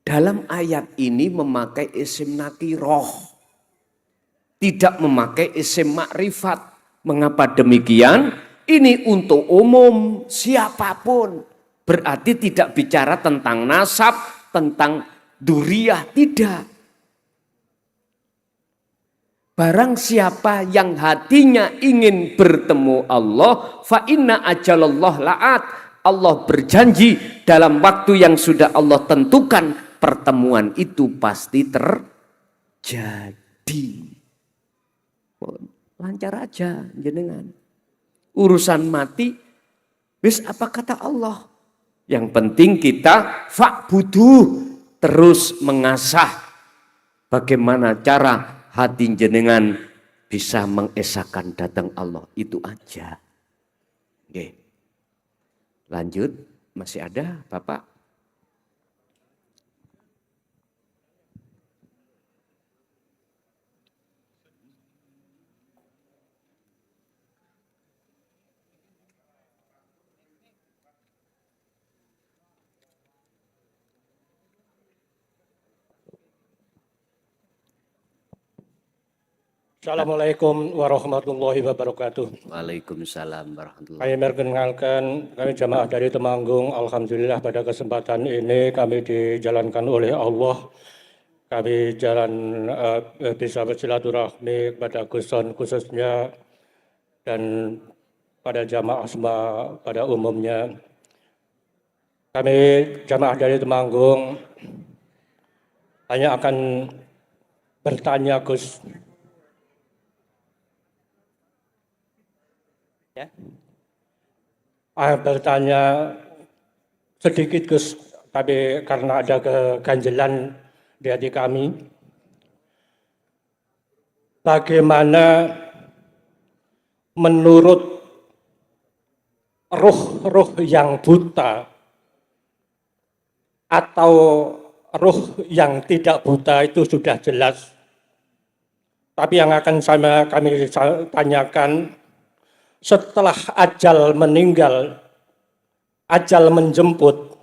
Dalam ayat ini memakai isim nakiroh, tidak memakai isim makrifat. Mengapa demikian? Ini untuk umum, siapapun. Berarti tidak bicara tentang nasab, tentang duriyah, tidak. Barang siapa yang hatinya ingin bertemu Allah, fa inna ajalallah la'at. Allah berjanji dalam waktu yang sudah Allah tentukan, pertemuan itu pasti terjadi. Lancar aja jenengan. Urusan mati, wis apa kata Allah? Yang penting kita fa'budu, terus mengasah bagaimana cara hati jenengan bisa mengesahkan datang Allah. Itu aja. Oke. Lanjut, masih ada Bapak? Assalamualaikum warahmatullahi wabarakatuh. Waalaikumsalam warahmatullahi Kami perkenalkan, kami jamaah dari Temanggung. Alhamdulillah pada kesempatan ini kami dijalankan oleh Allah. Kami bisa bersilaturahmi kepada Guson khususnya dan pada jamaah semua pada umumnya. Kami jamaah dari Temanggung hanya akan bertanya Gus. Bertanya sedikit Gus, tapi karena ada keganjelan di hati kami. Bagaimana menurut ruh-ruh yang buta atau ruh yang tidak buta itu sudah jelas. Tapi yang akan kami tanyakan, setelah ajal meninggal, ajal menjemput,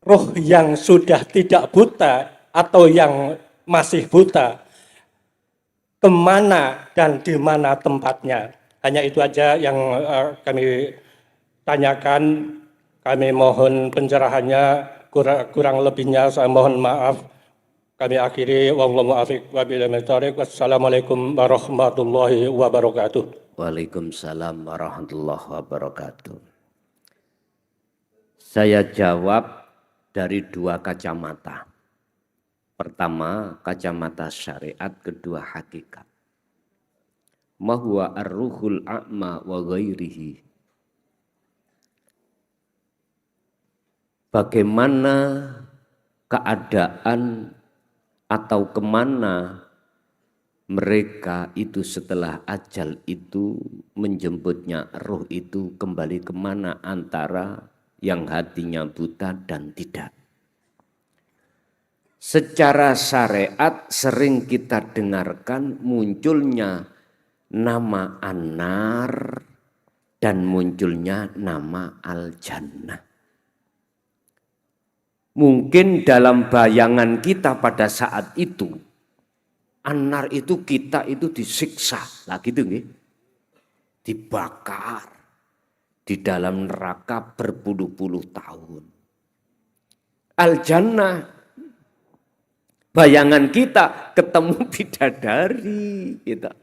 ruh yang sudah tidak buta atau yang masih buta, kemana dan di mana tempatnya? Hanya itu aja yang kami tanyakan. Kami mohon pencerahannya, kurang lebihnya saya mohon maaf. Kami akhiri, wallahu a'lam bishawab. Wassalamualaikum warahmatullahi wabarakatuh. Waalaikumsalam warahmatullahi wabarakatuh. Saya jawab dari dua kacamata. Pertama, kacamata syariat, kedua hakikat. Ma huwa ar-ruhul a'ma wa ghairihi. Bagaimana keadaan atau kemana mereka itu setelah ajal itu menjemputnya, ruh itu kembali kemana antara yang hatinya buta dan tidak. Secara syariat sering kita dengarkan munculnya nama An-Nar dan munculnya nama Al-Jannah. Mungkin dalam bayangan kita pada saat itu, An-Nar itu kita itu disiksa, lah gitu nggih. Dibakar di dalam neraka berpuluh-puluh tahun. Al-Jannah, bayangan kita ketemu bidadari kita.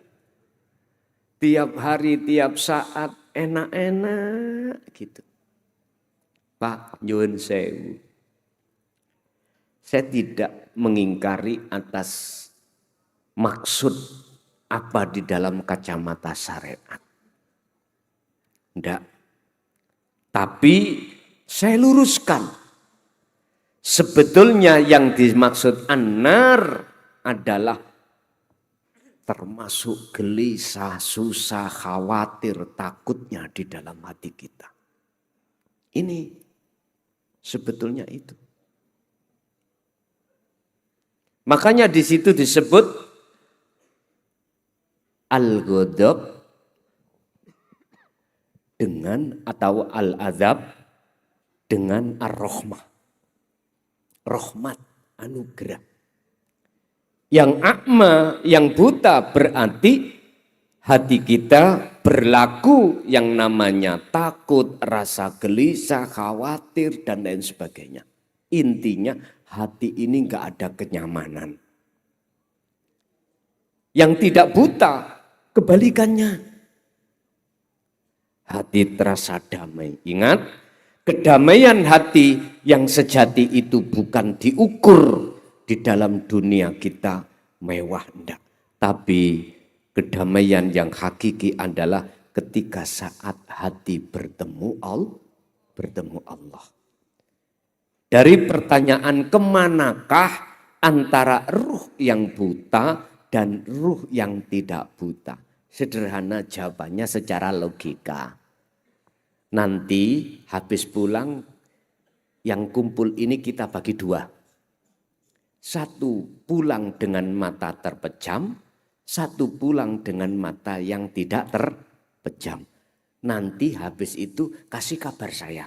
Tiap hari, tiap saat enak-enak gitu. Pak, nyuwun sewu. Saya tidak mengingkari atas maksud apa di dalam kacamata syariat. Tidak. Tapi saya luruskan. Sebetulnya yang dimaksud An-Nar adalah termasuk gelisah, susah, khawatir, takutnya di dalam hati kita. Ini sebetulnya itu. Makanya di situ disebut al-ghadab dengan atau al-azab dengan ar-rahmah. Rahmat, anugerah. Yang akma, yang buta berarti hati kita berlaku yang namanya takut, rasa gelisah, khawatir, dan lain sebagainya. Intinya hati ini nggak ada kenyamanan. Yang tidak buta, kebalikannya. Hati terasa damai. Ingat, kedamaian hati yang sejati itu bukan diukur di dalam dunia kita mewah, enggak. Tapi kedamaian yang hakiki adalah ketika saat hati bertemu Allah. Dari pertanyaan kemanakah antara ruh yang buta dan ruh yang tidak buta? Sederhana jawabannya secara logika. Nanti habis pulang yang kumpul ini kita bagi dua. Satu pulang dengan mata terpejam, satu pulang dengan mata yang tidak terpejam. Nanti habis itu kasih kabar saya.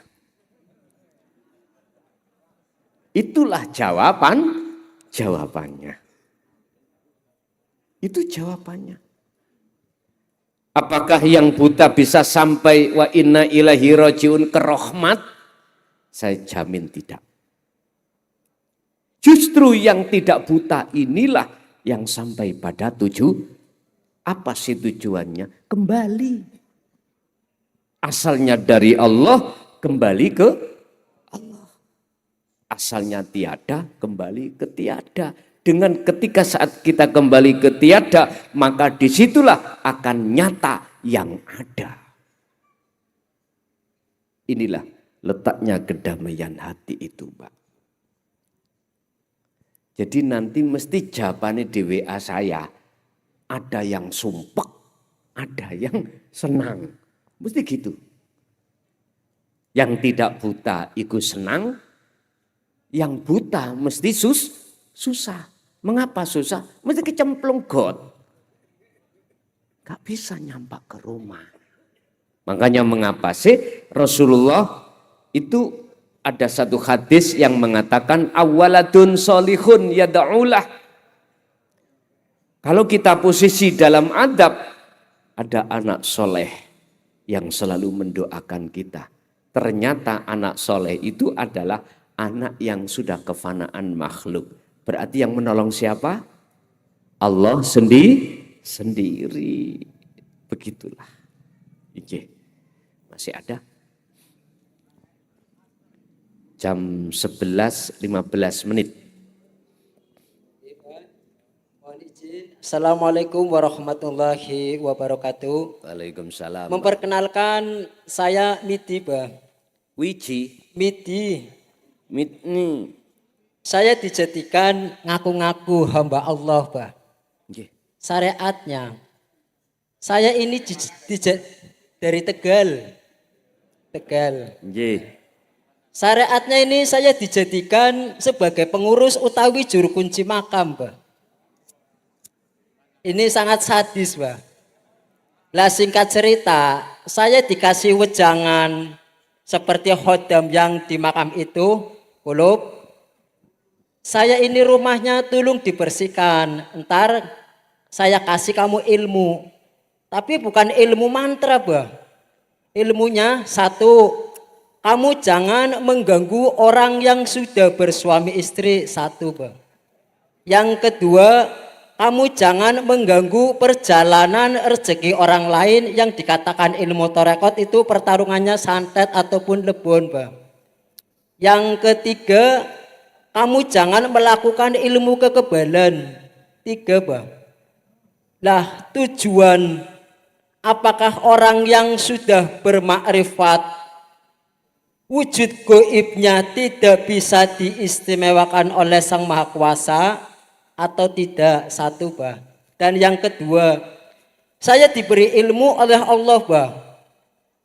Itulah jawabannya. Itu jawabannya. Apakah yang buta bisa sampai wa inna ilaihi rajiun ke rahmat? Saya jamin tidak. Justru yang tidak buta inilah yang sampai pada apa sih tujuannya? Kembali. Asalnya dari Allah, kembali ke Allah. Asalnya tiada, kembali ke tiada. Dengan ketika saat kita kembali ke tiada, maka disitulah akan nyata yang ada. Inilah letaknya kedamaian hati itu, Pak. Jadi nanti mesti jawabannya di WA saya. Ada yang sumpek, ada yang senang. Mesti gitu. Yang tidak buta ikut senang, yang buta mesti susah. Mengapa susah? Mesti kecemplung got. Gak bisa nyampak ke rumah. Makanya mengapa sih Rasulullah itu ada satu hadis yang mengatakan awaladun solihun yada'ulah. Kalau kita posisi dalam adab, ada anak soleh yang selalu mendoakan kita. Ternyata anak soleh itu adalah anak yang sudah kefanaan makhluk. Berarti yang menolong siapa? Allah sendiri. Begitulah. Oke. Masih ada? Jam 11.15. Assalamualaikum warahmatullahi wabarakatuh. Waalaikumsalam. Memperkenalkan saya Miti, Bah. Wiji. Miti. Mitni. Saya dijadikan ngaku-ngaku hamba Allah, Bah. Syariatnya. Saya ini dari Tegal. Syariatnya ini saya dijadikan sebagai pengurus utawi juru kunci makam, Bah. Ini sangat sadis, Bah. Lah singkat cerita, saya dikasih wejangan seperti khodam yang di makam itu, kulub. Saya ini rumahnya tolong dibersihkan, ntar saya kasih kamu ilmu. Tapi bukan ilmu mantra, Bah. Ilmunya satu, kamu jangan mengganggu orang yang sudah bersuami istri, satu, Bah. Yang kedua, kamu jangan mengganggu perjalanan rezeki orang lain yang dikatakan ilmu torekot itu pertarungannya santet ataupun lebon, Bah. Yang ketiga, kamu jangan melakukan ilmu kekebalan. 3, Bah. Lah tujuan apakah orang yang sudah bermakrifat wujud goibnya tidak bisa diistimewakan oleh Sang Maha Kuasa atau tidak? 1, Bah. Dan yang kedua, saya diberi ilmu oleh Allah, Bah.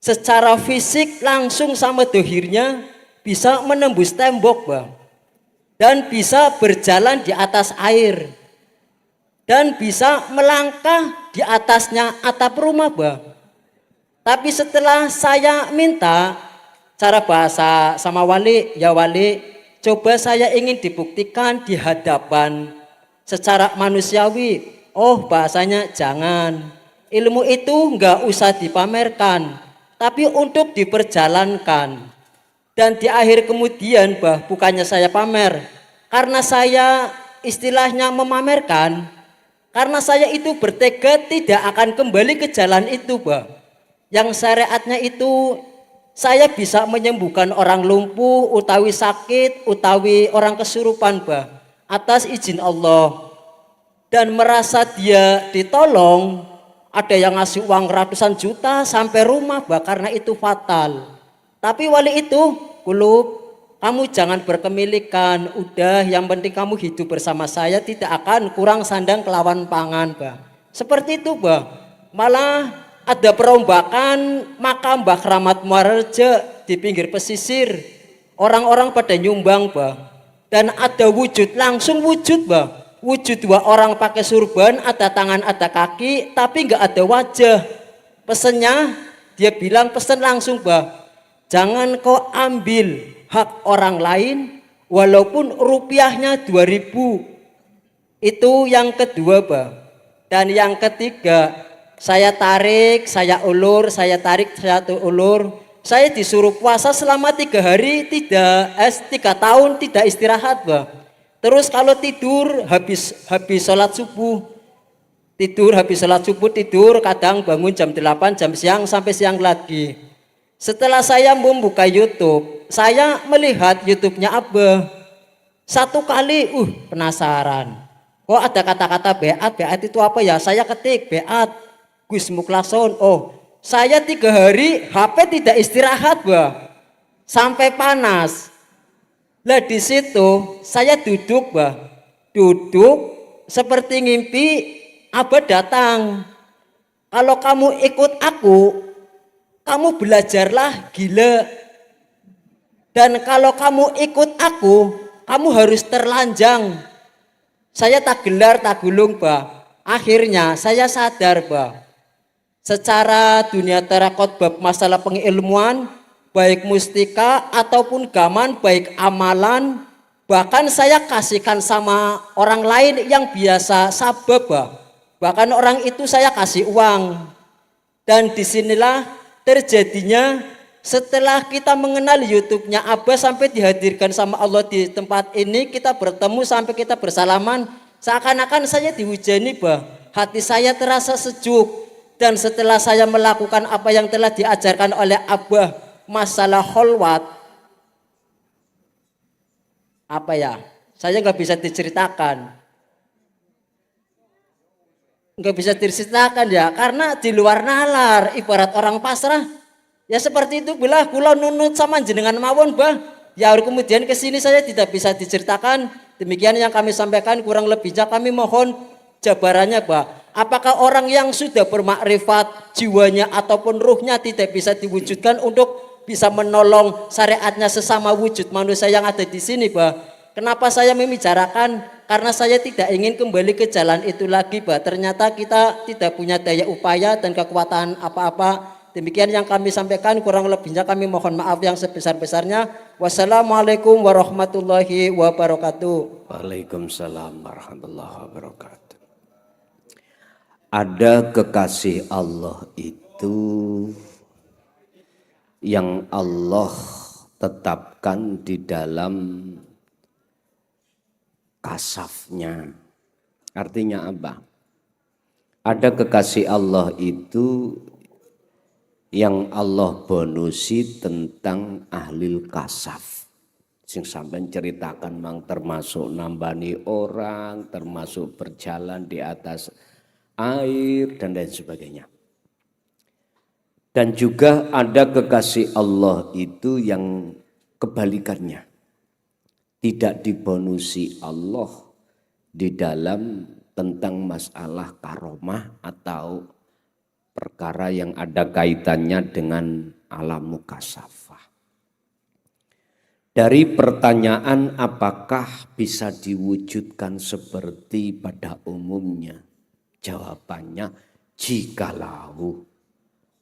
Secara fisik langsung sama dohirnya bisa menembus tembok, Bah. Dan bisa berjalan di atas air. Dan bisa melangkah di atasnya atap rumah, Bah. Tapi setelah saya minta cara bahasa sama wali, ya wali, coba saya ingin dibuktikan di hadapan secara manusiawi. Oh, bahasanya jangan. ilmu itu nggak usah dipamerkan, tapi untuk diperjalankan. Dan di akhir kemudian, bah, bukannya saya pamer, karena saya istilahnya memamerkan, karena saya itu bertekad tidak akan kembali ke jalan itu, bah. Yang syariatnya itu saya bisa menyembuhkan orang lumpuh, utawi sakit, utawi orang kesurupan, bah, atas izin Allah. Dan merasa dia ditolong, ada yang ngasih uang ratusan juta sampai rumah, bah, karena itu fatal. Tapi wali itu, kulub, kamu jangan berkemilikan, udah yang penting kamu hidup bersama saya, tidak akan kurang sandang kelawan pangan, bah. Seperti itu, bah. Malah ada perombakan makam Mbah Kramat Muareja di pinggir pesisir. Orang-orang pada nyumbang, bah. Dan ada wujud, langsung wujud, bah. Wujud dua orang pakai surban, ada tangan, ada kaki, tapi nggak ada wajah. Pesennya, dia bilang pesen langsung, bah. Jangan kau ambil hak orang lain, walaupun rupiahnya 2.000. Itu yang kedua, bah. Dan yang ketiga, saya tarik, saya ulur, saya tarik, saya ulur. Saya disuruh puasa selama 3 hari, 3 tahun tidak istirahat, bah. Terus kalau tidur habis sholat subuh, tidur, kadang bangun jam 8, jam siang sampai siang lagi. Setelah saya membuka YouTube, saya melihat YouTube-nya Abah. Satu kali, penasaran. Kok ada kata-kata beat itu apa ya? Saya ketik beat, Gus Muklason. Oh, saya 3 hari HP tidak istirahat, bah. Sampai panas. Lah di situ saya duduk, bah. Duduk seperti ngimpi, Abah datang. Kalau kamu ikut aku, kamu belajarlah gila. Dan kalau kamu ikut aku, kamu harus terlanjang. Saya tak gelar, tak gulung, bah. Akhirnya saya sadar, bah. Secara dunia terakot bab masalah pengilmuan, baik mustika ataupun gaman, baik amalan, bahkan saya kasihkan sama orang lain yang biasa sabab, bah. Bahkan orang itu saya kasih uang. Dan disinilah terjadinya setelah kita mengenal YouTube-nya Abah sampai dihadirkan sama Allah di tempat ini, kita bertemu sampai kita bersalaman, seakan-akan saya dihujani, bah. Hati saya terasa sejuk. Dan setelah saya melakukan apa yang telah diajarkan oleh Abah, masalah kholwat, apa ya, saya nggak bisa diceritakan. Nggak bisa diceritakan ya, karena di luar nalar, ibarat orang pasrah. Ya seperti itu, bila kula nunut sama jenengan mawon, bah. Ya kemudian ke sini saya tidak bisa diceritakan. Demikian yang kami sampaikan, kurang lebihnya kami mohon jabarannya, bah. Apakah orang yang sudah bermakrifat jiwanya ataupun ruhnya tidak bisa diwujudkan untuk bisa menolong syariatnya sesama wujud manusia yang ada di sini, bah? Kenapa saya membicarakan? Karena saya tidak ingin kembali ke jalan itu lagi, bah. Ternyata kita tidak punya daya upaya dan kekuatan apa-apa. Demikian yang kami sampaikan, kurang lebihnya kami mohon maaf yang sebesar-besarnya. Wassalamualaikum warahmatullahi wabarakatuh. Waalaikumsalam warahmatullahi wabarakatuh. Ada kekasih Allah itu yang Allah tetapkan di dalam kasafnya. Artinya apa? Ada kekasih Allah itu yang Allah bonusi tentang ahlil kasaf. Sing sampean ceritakan mang termasuk nambani orang, termasuk berjalan di atas air dan lain sebagainya. Dan juga ada kekasih Allah itu yang kebalikannya. Tidak dibonusi Allah di dalam tentang masalah karomah atau perkara yang ada kaitannya dengan alam mukasafah. Dari pertanyaan apakah bisa diwujudkan seperti pada umumnya? Jawabannya, jikalau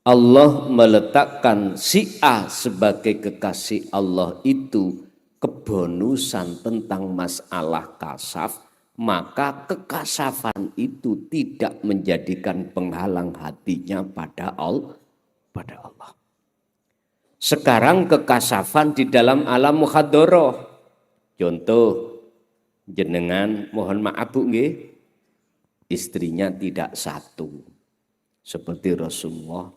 Allah meletakkan si A sebagai kekasih Allah itu kebonusan tentang masalah kasaf, maka kekasafan itu tidak menjadikan penghalang hatinya pada Allah. Sekarang kekasafan di dalam alam muhadharah. Contoh, jenengan mohon maaf Bu nggih, istrinya tidak satu. Seperti Rasulullah,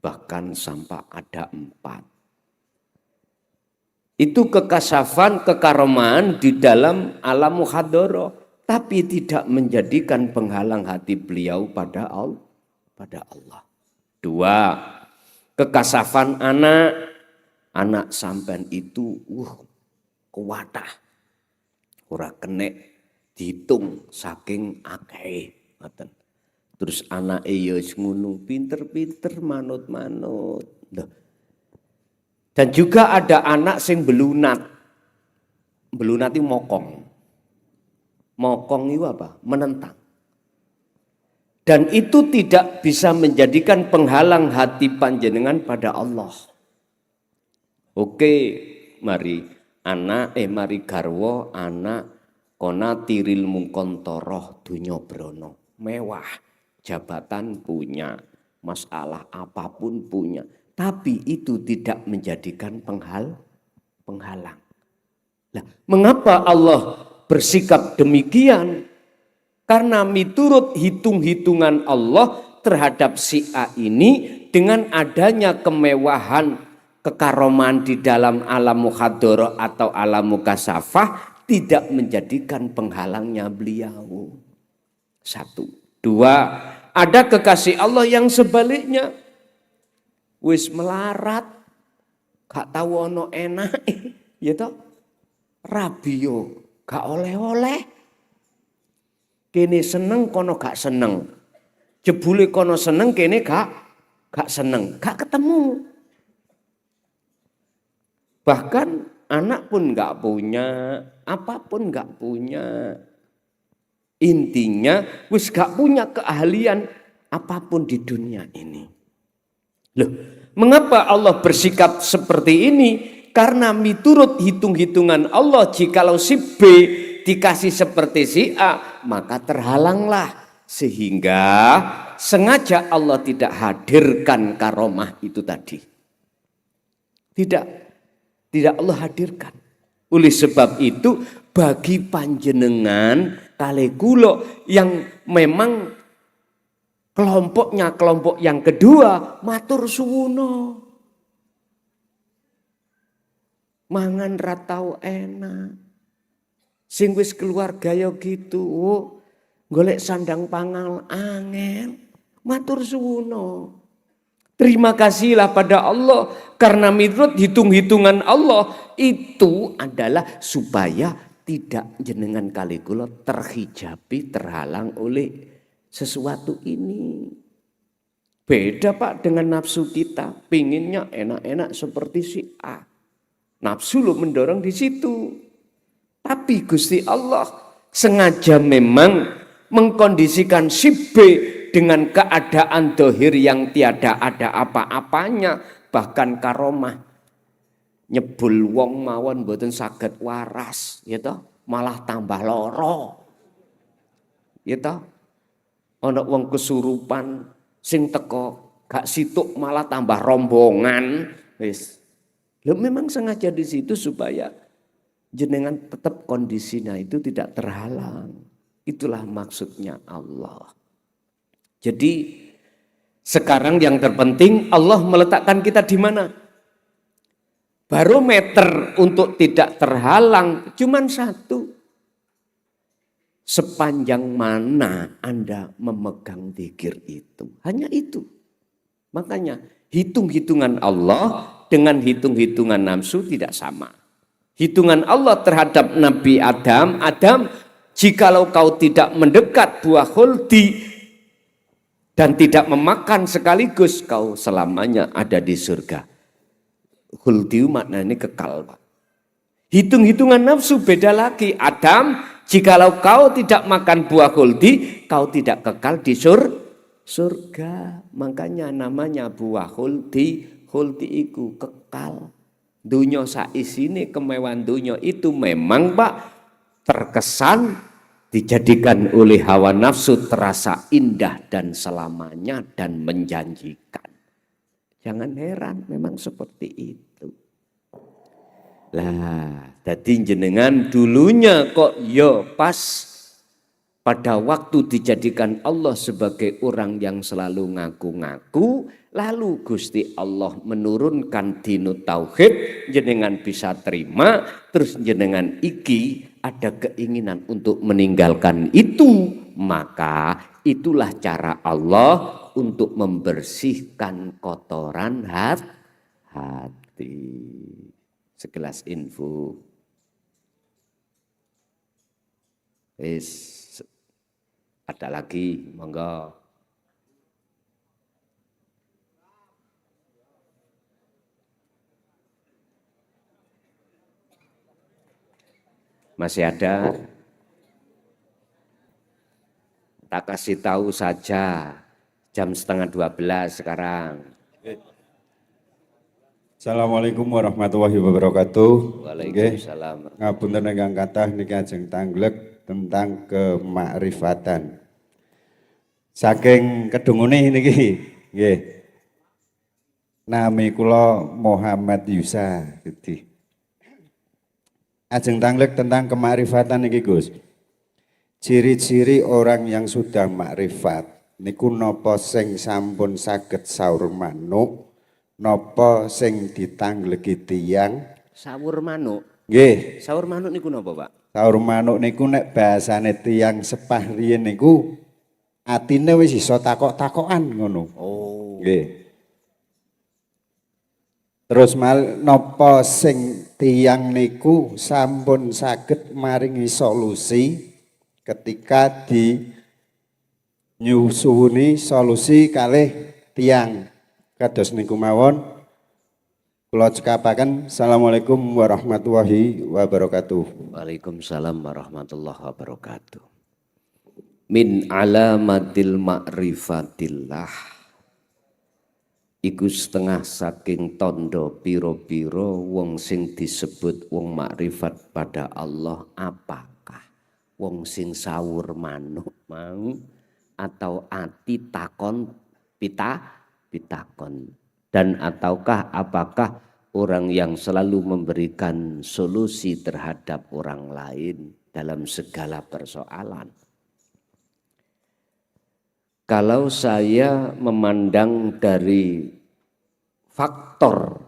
bahkan sampai ada 4. Itu kekasafan, kekaromaan di dalam alam muhadharah, tapi tidak menjadikan penghalang hati beliau pada Allah. 2, kekasafan anak sampean itu kuwatah. Ora kenek dihitung saking akeh ngoten. Terus anake ya wis ngono, pinter-pinter manut-manut. Dan juga ada anak sing belunat. Belunat itu mokong. Mokong itu apa? Menentang. Dan itu tidak bisa menjadikan penghalang hati panjenengan pada Allah. Oke, mari garwa anak kona tiril mungkontoroh dunya brono. Mewah, jabatan punya, masalah apapun punya. Tapi itu tidak menjadikan penghalang. Nah, mengapa Allah bersikap demikian? Karena miturut hitung-hitungan Allah terhadap si A ini dengan adanya kemewahan, kekaroman di dalam alam muhadharah atau alam mukasafah tidak menjadikan penghalangnya beliau. 1. 2, ada kekasih Allah yang sebaliknya. Wis melarat, gak tahu ono enak, ya toh? Rabio gak oleh-oleh. Kene seneng kono gak seneng. Jebule kono seneng kene gak seneng, gak ketemu. Bahkan anak pun gak punya, apapun gak punya. Intinya wis gak punya keahlian apapun di dunia ini. Loh, mengapa Allah bersikap seperti ini? Karena miturut hitung-hitungan Allah, jikalau si B dikasih seperti si A, maka terhalanglah. Sehingga sengaja Allah tidak hadirkan karomah itu tadi. Tidak Allah hadirkan. Oleh sebab itu, bagi panjenengan kali kula yang memang kelompoknya kelompok yang kedua, matur suwuna. Mangan ra tau enak. Sing wis keluarga ya gitu, golek sandang pangan angel, matur suwuna. Terima kasihlah pada Allah karena menurut hitung-hitungan Allah itu adalah supaya tidak jenengan kali kula terhijabi, terhalang oleh sesuatu ini. Beda Pak dengan nafsu kita, pinginnya enak-enak seperti si A. Nafsu lo mendorong di situ. Tapi Gusti Allah sengaja memang mengkondisikan si B dengan keadaan dohir yang tiada ada apa-apanya. Bahkan karomah. Nyebul wong mawon mboten saged waras. Gitu, malah tambah loro. Gitu, ana wong kesurupan sing teko gak situk malah tambah rombongan. Wis. Lho memang sengaja di situ supaya jenengan tetap kondisinya itu tidak terhalang. Itulah maksudnya Allah. Jadi sekarang yang terpenting Allah meletakkan kita di mana? Barometer untuk tidak terhalang cuman satu. Sepanjang mana Anda memegang dzikir itu. Hanya itu. Makanya hitung-hitungan Allah dengan hitung-hitungan nafsu tidak sama. Hitungan Allah terhadap Nabi Adam, jikalau kau tidak mendekat buah khuldi dan tidak memakan sekaligus, kau selamanya ada di surga. Khuldi maknanya kekal, Pak. Hitung-hitungan nafsu beda lagi. Adam, jikalau kau tidak makan buah khuldi, kau tidak kekal di surga. Makanya namanya buah khuldi. Khuldi iku kekal. Dunya saisine kemewahan dunya itu memang Pak terkesan dijadikan oleh hawa nafsu terasa indah dan selamanya dan menjanjikan. Jangan heran, memang seperti itu. Lah, jadi jenengan dulunya kok yo pas pada waktu dijadikan Allah sebagai orang yang selalu ngaku-ngaku, lalu Gusti Allah menurunkan dinu tauhid, jenengan bisa terima, terus jenengan iki ada keinginan untuk meninggalkan itu, maka itulah cara Allah untuk membersihkan kotoran hati. Segelas info. Ada lagi, monggo. Masih ada? Tak kasih tahu saja, jam 11:30 sekarang. Assalamualaikum warahmatullahi wabarakatuh. Waalaikumsalam. Ngapunten ingkang kathah niki ajeng tanglek tentang kemakrifatan. Saking kedungune niki, nggih. Nami kula Muhammad Yusa gitu. Ajeng tanglek tentang kemakrifatan niki Gus. Ciri-ciri orang yang sudah makrifat niku napa sing sampun saged saur manuk, napa sing ditangleki tiyang Sawur manuk. nggih. Sawur manuk niku napa, Pak? Saur manuk niku nek bahasane tiyang sepah riyen niku atine wis iso takok-takokan ngono. Oh. Nggih. Terus napa sing tiyang niku sampun saged maringi solusi ketika di nyusuni solusi kalih tiyang kados niku mawon kula cekapaken. Assalamualaikum warahmatullahi wabarakatuh. Waalaikumsalam warahmatullahi wabarakatuh. Min alamatil ma'rifatillah iku setengah saking tondo piro-piro wong sing disebut wong makrifat pada Allah. Apakah wong sing sawur manuk mau atau ati takon pitakon, dan ataukah apakah orang yang selalu memberikan solusi terhadap orang lain dalam segala persoalan. Kalau saya memandang dari faktor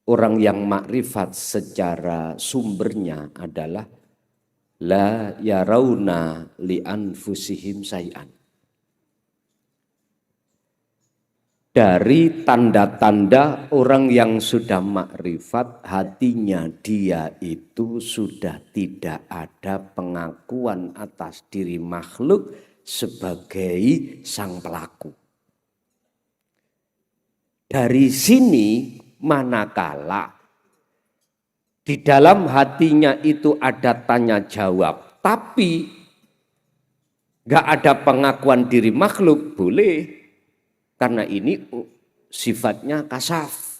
orang yang makrifat secara sumbernya adalah la yarawna li anfusihim say'an. Dari tanda-tanda orang yang sudah makrifat, hatinya dia itu sudah tidak ada pengakuan atas diri makhluk sebagai sang pelaku. Dari sini manakala di dalam hatinya itu ada tanya jawab, tapi gak ada pengakuan diri makhluk, boleh. Karena ini sifatnya kasaf.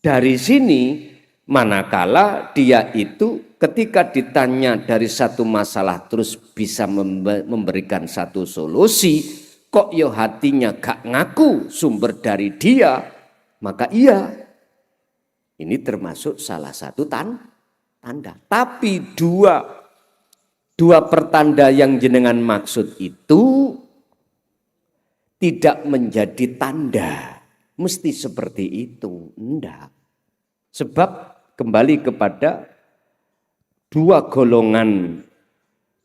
Dari sini manakala dia itu ketika ditanya dari satu masalah terus bisa memberikan satu solusi, kok yo hatinya gak ngaku sumber dari dia, maka iya. Ini termasuk salah satu tanda. Tapi dua pertanda yang jenengan maksud itu tidak menjadi tanda, mesti seperti itu, enggak. Sebab kembali kepada dua golongan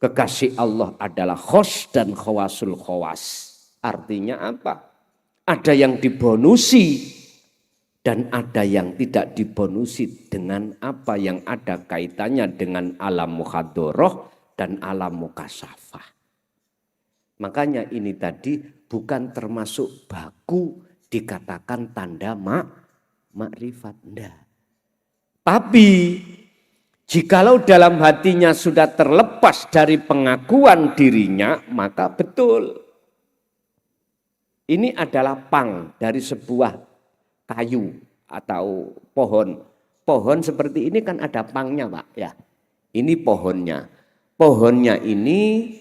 kekasih Allah adalah khos dan khawasul khawas. Artinya apa? Ada yang dibonusi dan ada yang tidak dibonusi dengan apa yang ada kaitannya dengan alam mukhadoroh dan alam mukasafah. Makanya ini tadi bukan termasuk baku dikatakan tanda makrifat. Enggak. Tapi jikalau dalam hatinya sudah terlepas dari pengakuan dirinya, maka betul. Ini adalah pang dari sebuah kayu atau pohon. Pohon seperti ini kan ada pangnya, Pak, ya. Ini pohonnya. pohonnya ini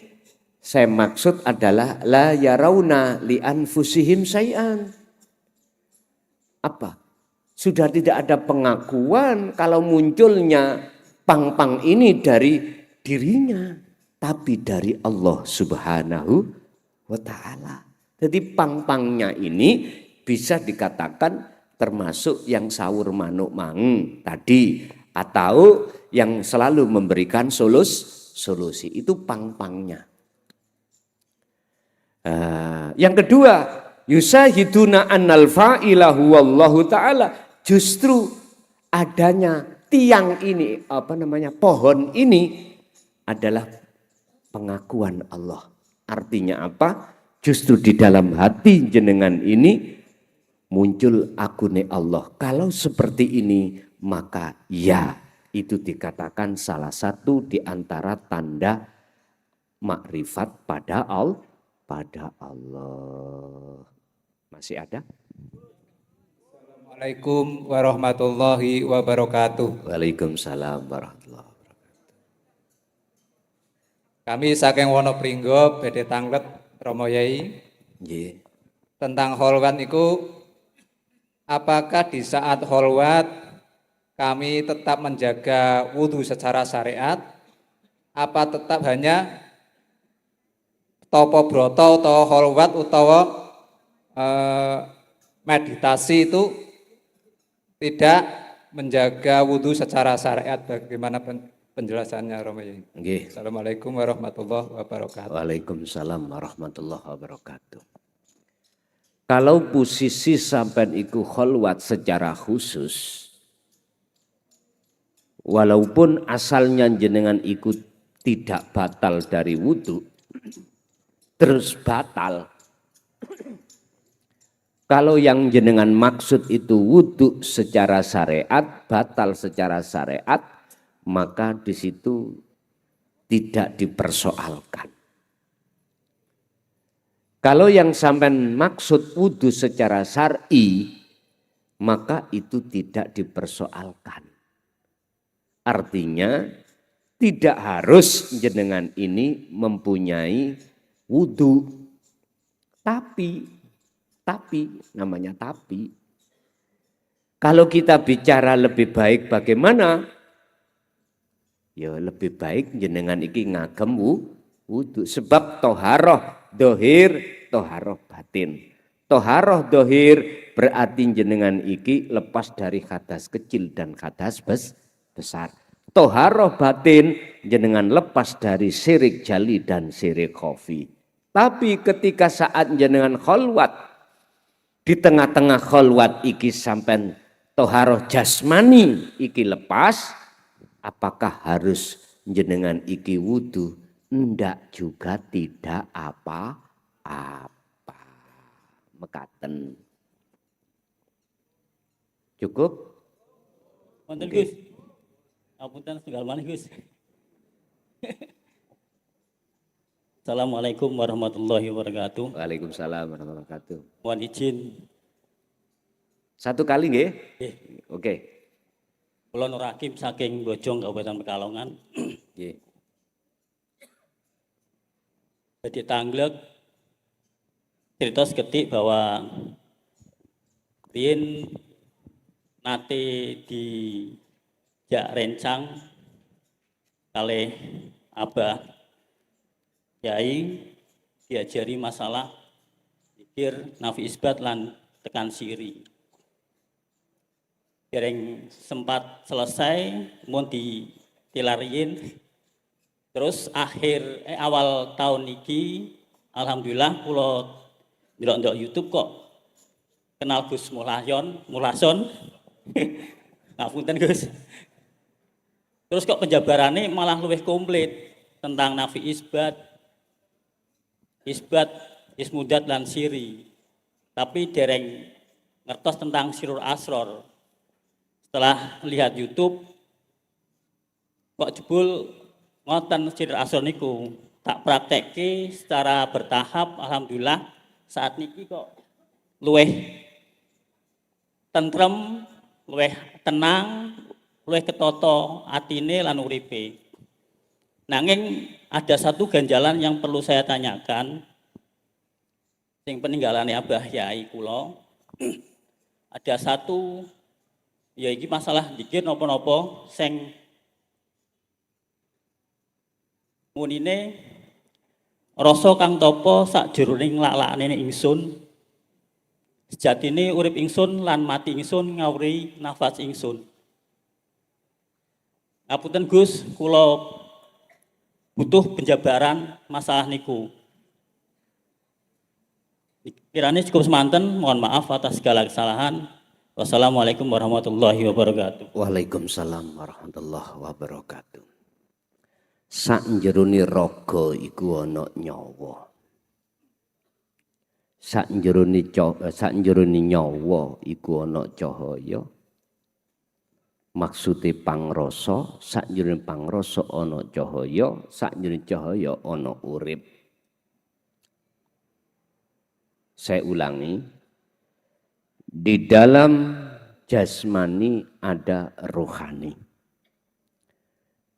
saya maksud adalah la yarawna li anfusihim syai'an. Apa? Sudah tidak ada pengakuan kalau munculnya pang-pang ini dari dirinya, tapi dari Allah Subhanahu wa ta'ala. Jadi pang-pangnya ini bisa dikatakan termasuk yang sawur manuk mang tadi, atau yang selalu memberikan solusi, itu pang-pangnya. Yang kedua, yusahiduna annal fa'ilahu wallahu ta'ala, justru adanya tiang ini, pohon ini adalah pengakuan Allah. Artinya apa? Justru di dalam hati jenengan ini muncul akune Allah. Kalau seperti ini, maka ya, itu dikatakan salah satu di antara tanda makrifat pada Allah. Masih ada? Assalamualaikum warahmatullahi wabarakatuh. Waalaikumsalam warahmatullahi wabarakatuh. Kami saking Wonopringgo Bede Tanglet Romo Yai. Nggih. Tentang holwat itu, apakah di saat holwat kami tetap menjaga wudhu secara syariat, apa tetap hanya topo broto atau holwat atau meditasi itu tidak menjaga wudhu secara syariat? Bagaimana penjelasannya Romo Yai? Nggih. Assalamualaikum warahmatullahi wabarakatuh. Waalaikumsalam warahmatullahi wabarakatuh. Kalau posisi sampean iku kholwat secara khusus, walaupun asalnya jenengan ikut tidak batal dari wudhu, terus batal. Kalau yang jenengan maksud itu wudhu secara syariat, batal secara syariat, maka di situ tidak dipersoalkan. Kalau yang sampean maksud wudhu secara syar'i, maka itu tidak dipersoalkan. Artinya tidak harus jenengan ini mempunyai wudhu. Tapi, namanya tapi. Kalau kita bicara lebih baik bagaimana? Ya lebih baik jenengan iki ngagem wudhu. Sebab toharoh dohir, toharoh batin. Toharoh dohir berarti jenengan iki lepas dari hadas kecil dan hadas besar. Toharoh batin jenengan lepas dari syirik jali dan syirik khafi. Tapi ketika saat jenengan kholwat, di tengah-tengah kholwat iki sampai toharoh jasmani iki lepas, apakah harus jenengan iki wudhu? Ndak juga, tidak apa-apa. Mekaten. Cukup? Wonten Gus. Apunten setunggal malih Gus. Assalamualaikum warahmatullahi wabarakatuh. Waalaikumsalam warahmatullahi wabarakatuh. Mohon izin. Satu kali nggih? Oke. Kula Nur Hakim saking Bojong Kabupaten Pekalongan. Nggih. Jadi Tanglek cerita seketik bahwa Rien nate di Jak Rencang kali Abah Yai diajari masalah pikir nafi isbat lan tekan siri. Dereng sempat selesai, mau ditilariin. Terus awal tahun ini, alhamdulillah pulau ndelok YouTube kok kenal Gus Mulason. Ngapunten Gus. Terus kok penjabarannya malah lebih komplit tentang nafi isbat, ismudat lan siri. Tapi dereng ngertos tentang sirur asror. Setelah lihat YouTube, kok jebul ngoten sirur asror niku tak prakteki secara bertahap. Alhamdulillah saat niki kok luweh tentrem, luweh tenang, luweh ketoto atine lan uripe. Nanging ada satu ganjalan yang perlu saya tanyakan. Sing peninggalane Abah Yai kula. Ada satu ya iki masalah dikir napa-napa sing munine rasa kang tapa sakjeroning lalakane ingsun. Sejatine urip ingsun lan mati ingsun ngawuri nafas ingsun. Ngapunten Gus, kula butuh penjabaran masalah niku. Kiranya cukup semanten, mohon maaf atas segala kesalahan. Wassalamualaikum warahmatullahi wabarakatuh. Waalaikumsalam warahmatullahi wabarakatuh. Sakjerone raga iku ana nyawa. Sakjerone nyawa iku ana cahaya. Maksude pangrasa, sakjerone pangrasa ana cahaya, sakjerone cahaya ana urip. Saya ulangi, di dalam jasmani ada rohani.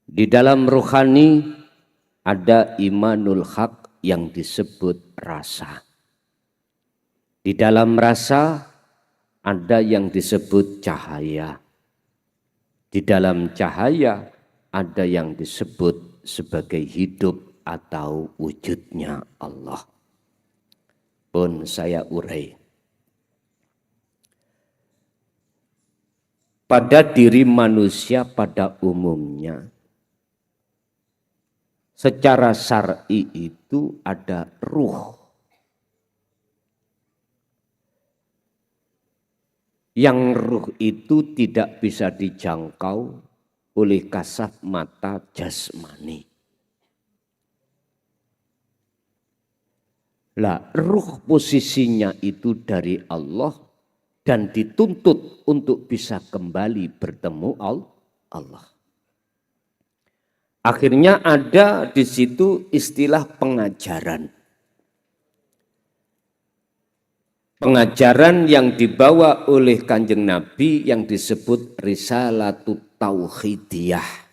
Di dalam rohani ada imanul haq yang disebut rasa. Di dalam rasa ada yang disebut cahaya. Di dalam cahaya ada yang disebut sebagai hidup atau wujudnya Allah. Pun saya urai. Pada diri manusia pada umumnya, secara syar'i itu ada ruh. Yang ruh itu tidak bisa dijangkau oleh kasat mata jasmani. Lah, ruh posisinya itu dari Allah dan dituntut untuk bisa kembali bertemu Allah. Akhirnya ada di situ istilah pengajaran. Pengajaran yang dibawa oleh Kanjeng Nabi yang disebut Risalatut Tauhidiyah.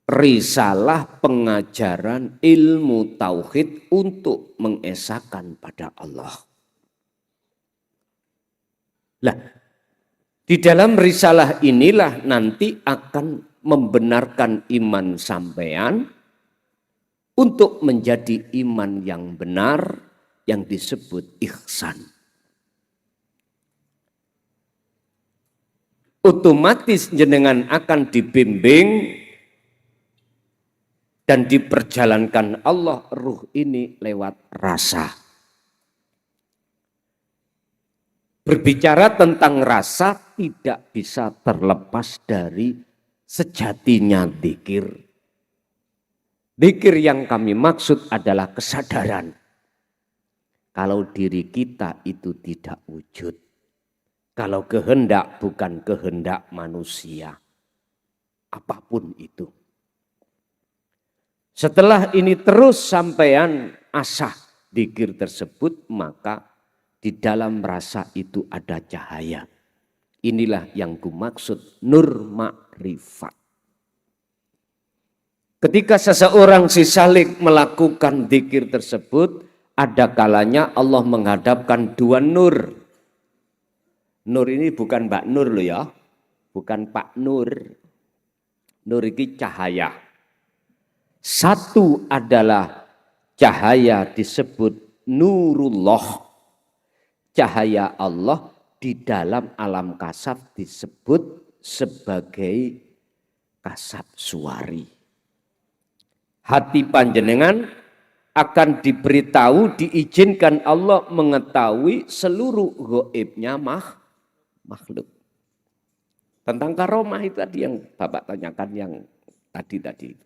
Risalah pengajaran ilmu tauhid untuk mengesahkan pada Allah. Lah, di dalam risalah inilah nanti akan membenarkan iman sampean untuk menjadi iman yang benar yang disebut ihsan. Otomatis jenengan akan dibimbing dan diperjalankan Allah ruh ini lewat rasa. Berbicara tentang rasa tidak bisa terlepas dari sejatinya dzikir. Dzikir yang kami maksud adalah kesadaran kalau diri kita itu tidak wujud. Kalau kehendak bukan kehendak manusia. Apapun itu. Setelah ini terus sampean asah dzikir tersebut, maka di dalam rasa itu ada cahaya. Inilah yang kumaksud nur makrifat. Ketika seseorang sisalik melakukan dzikir tersebut, ada kalanya Allah menghadapkan dua nur. Nur ini bukan Mbak Nur loh ya, bukan Pak Nur. Nur ini cahaya. Satu adalah cahaya disebut Nurullah. Cahaya Allah di dalam alam kasaf disebut sebagai kasaf suwari. Hati panjenengan akan diberitahu, diizinkan Allah mengetahui seluruh gaibnya makhluk. Tentang karomah itu tadi yang Bapak tanyakan yang tadi.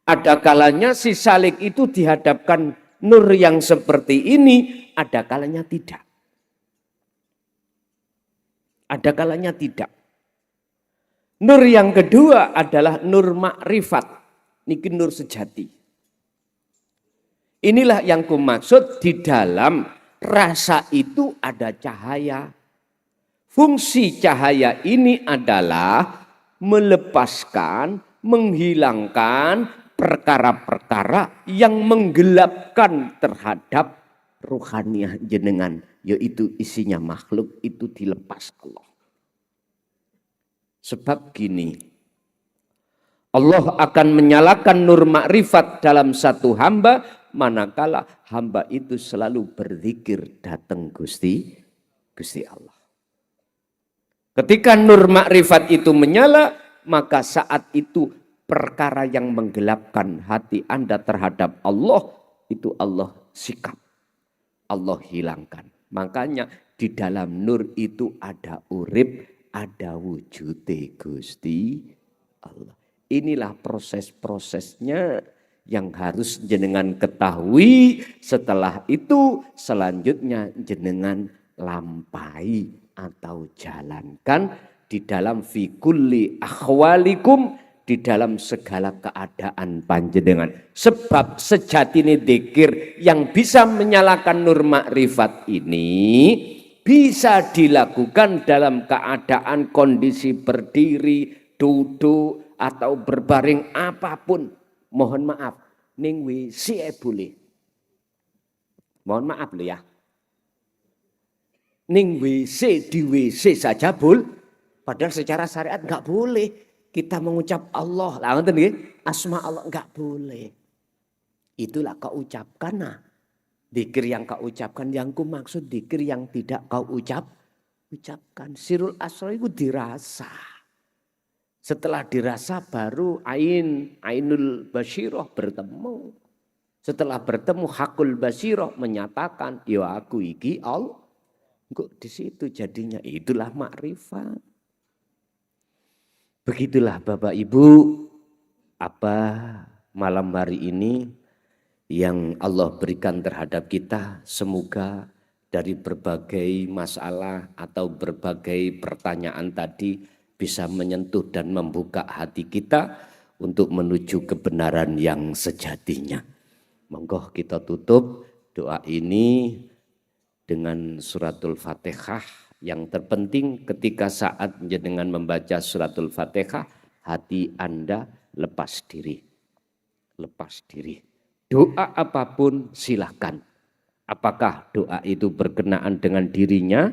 Ada kalanya si salik itu dihadapkan nur yang seperti ini, ada kalanya tidak. Ada kalanya tidak. Nur yang kedua adalah nur makrifat. Niki nur sejati. Inilah yang kumaksud di dalam rasa itu ada cahaya. Fungsi cahaya ini adalah melepaskan, menghilangkan perkara-perkara yang menggelapkan terhadap ruhaniah jenengan, yaitu isinya makhluk itu dilepas Allah. Sebab gini, Allah akan menyalakan nur makrifat dalam satu hamba manakala hamba itu selalu berzikir datang Gusti Allah. Ketika nur makrifat itu menyala, maka saat itu perkara yang menggelapkan hati Anda terhadap Allah, itu Allah sikap, Allah hilangkan. Makanya di dalam nur itu ada urip, ada wujude Gusti Allah. Inilah proses-prosesnya yang harus jenengan ketahui. Setelah itu selanjutnya jenengan lampai atau jalankan di dalam fi kulli akhwalikum, di dalam segala keadaan panjenengan. Sebab sejatine dzikir yang bisa menyalakan nur makrifat ini bisa dilakukan dalam keadaan kondisi berdiri, duduk, atau berbaring apapun. Mohon maaf, ning WC boleh. Mohon maaf loh ya. Ning WC, di WC saja padahal secara syariat nggak boleh kita mengucap Allah. Lah ngoten nggih, asma Allah nggak boleh. Itulah kau ucapkan. Nah, dzikir yang kau ucapkan, yang ku maksud dzikir yang tidak kau ucapkan. Sirul asrar itu dirasa. Setelah dirasa baru ainul basyirah bertemu. Setelah bertemu hakul basyirah menyatakan, ya aku iki Allah. Kok di situ jadinya itulah makrifat. Begitulah Bapak Ibu, apa malam hari ini yang Allah berikan terhadap kita, semoga dari berbagai masalah atau berbagai pertanyaan tadi bisa menyentuh dan membuka hati kita untuk menuju kebenaran yang sejatinya. Monggo kita tutup doa ini dengan suratul Fatihah. Yang terpenting ketika saat jenengan membaca suratul Fatihah, hati Anda lepas diri. Lepas diri. Doa apapun silahkan. Apakah doa itu berkenaan dengan dirinya,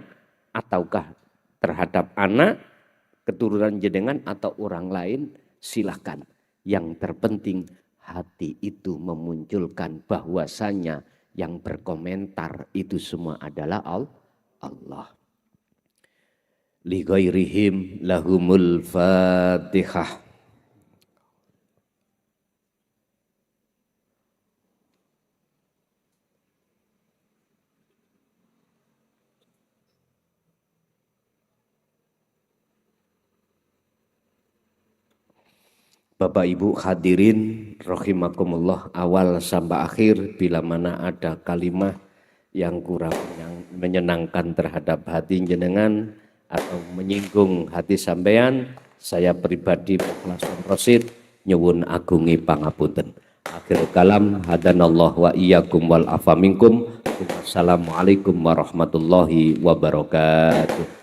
ataukah terhadap anak, keturunan jenengan atau orang lain, silahkan. Yang terpenting hati itu memunculkan bahwasanya yang berkomentar itu semua adalah Allah. Li ghairihim lahumul Fatihah. Bapak Ibu hadirin rahimakumullah, awal sampai akhir bila mana ada kalimat yang kurang menyenangkan terhadap hati jenengan atau menyinggung hati sampean, saya pribadi Mukhlasun Rosid nyuwun agungi pangapunten. Akhir kalam, hadanallah wa iyyakum wal afa minkum. Wassalamualaikum warahmatullahi wabarakatuh.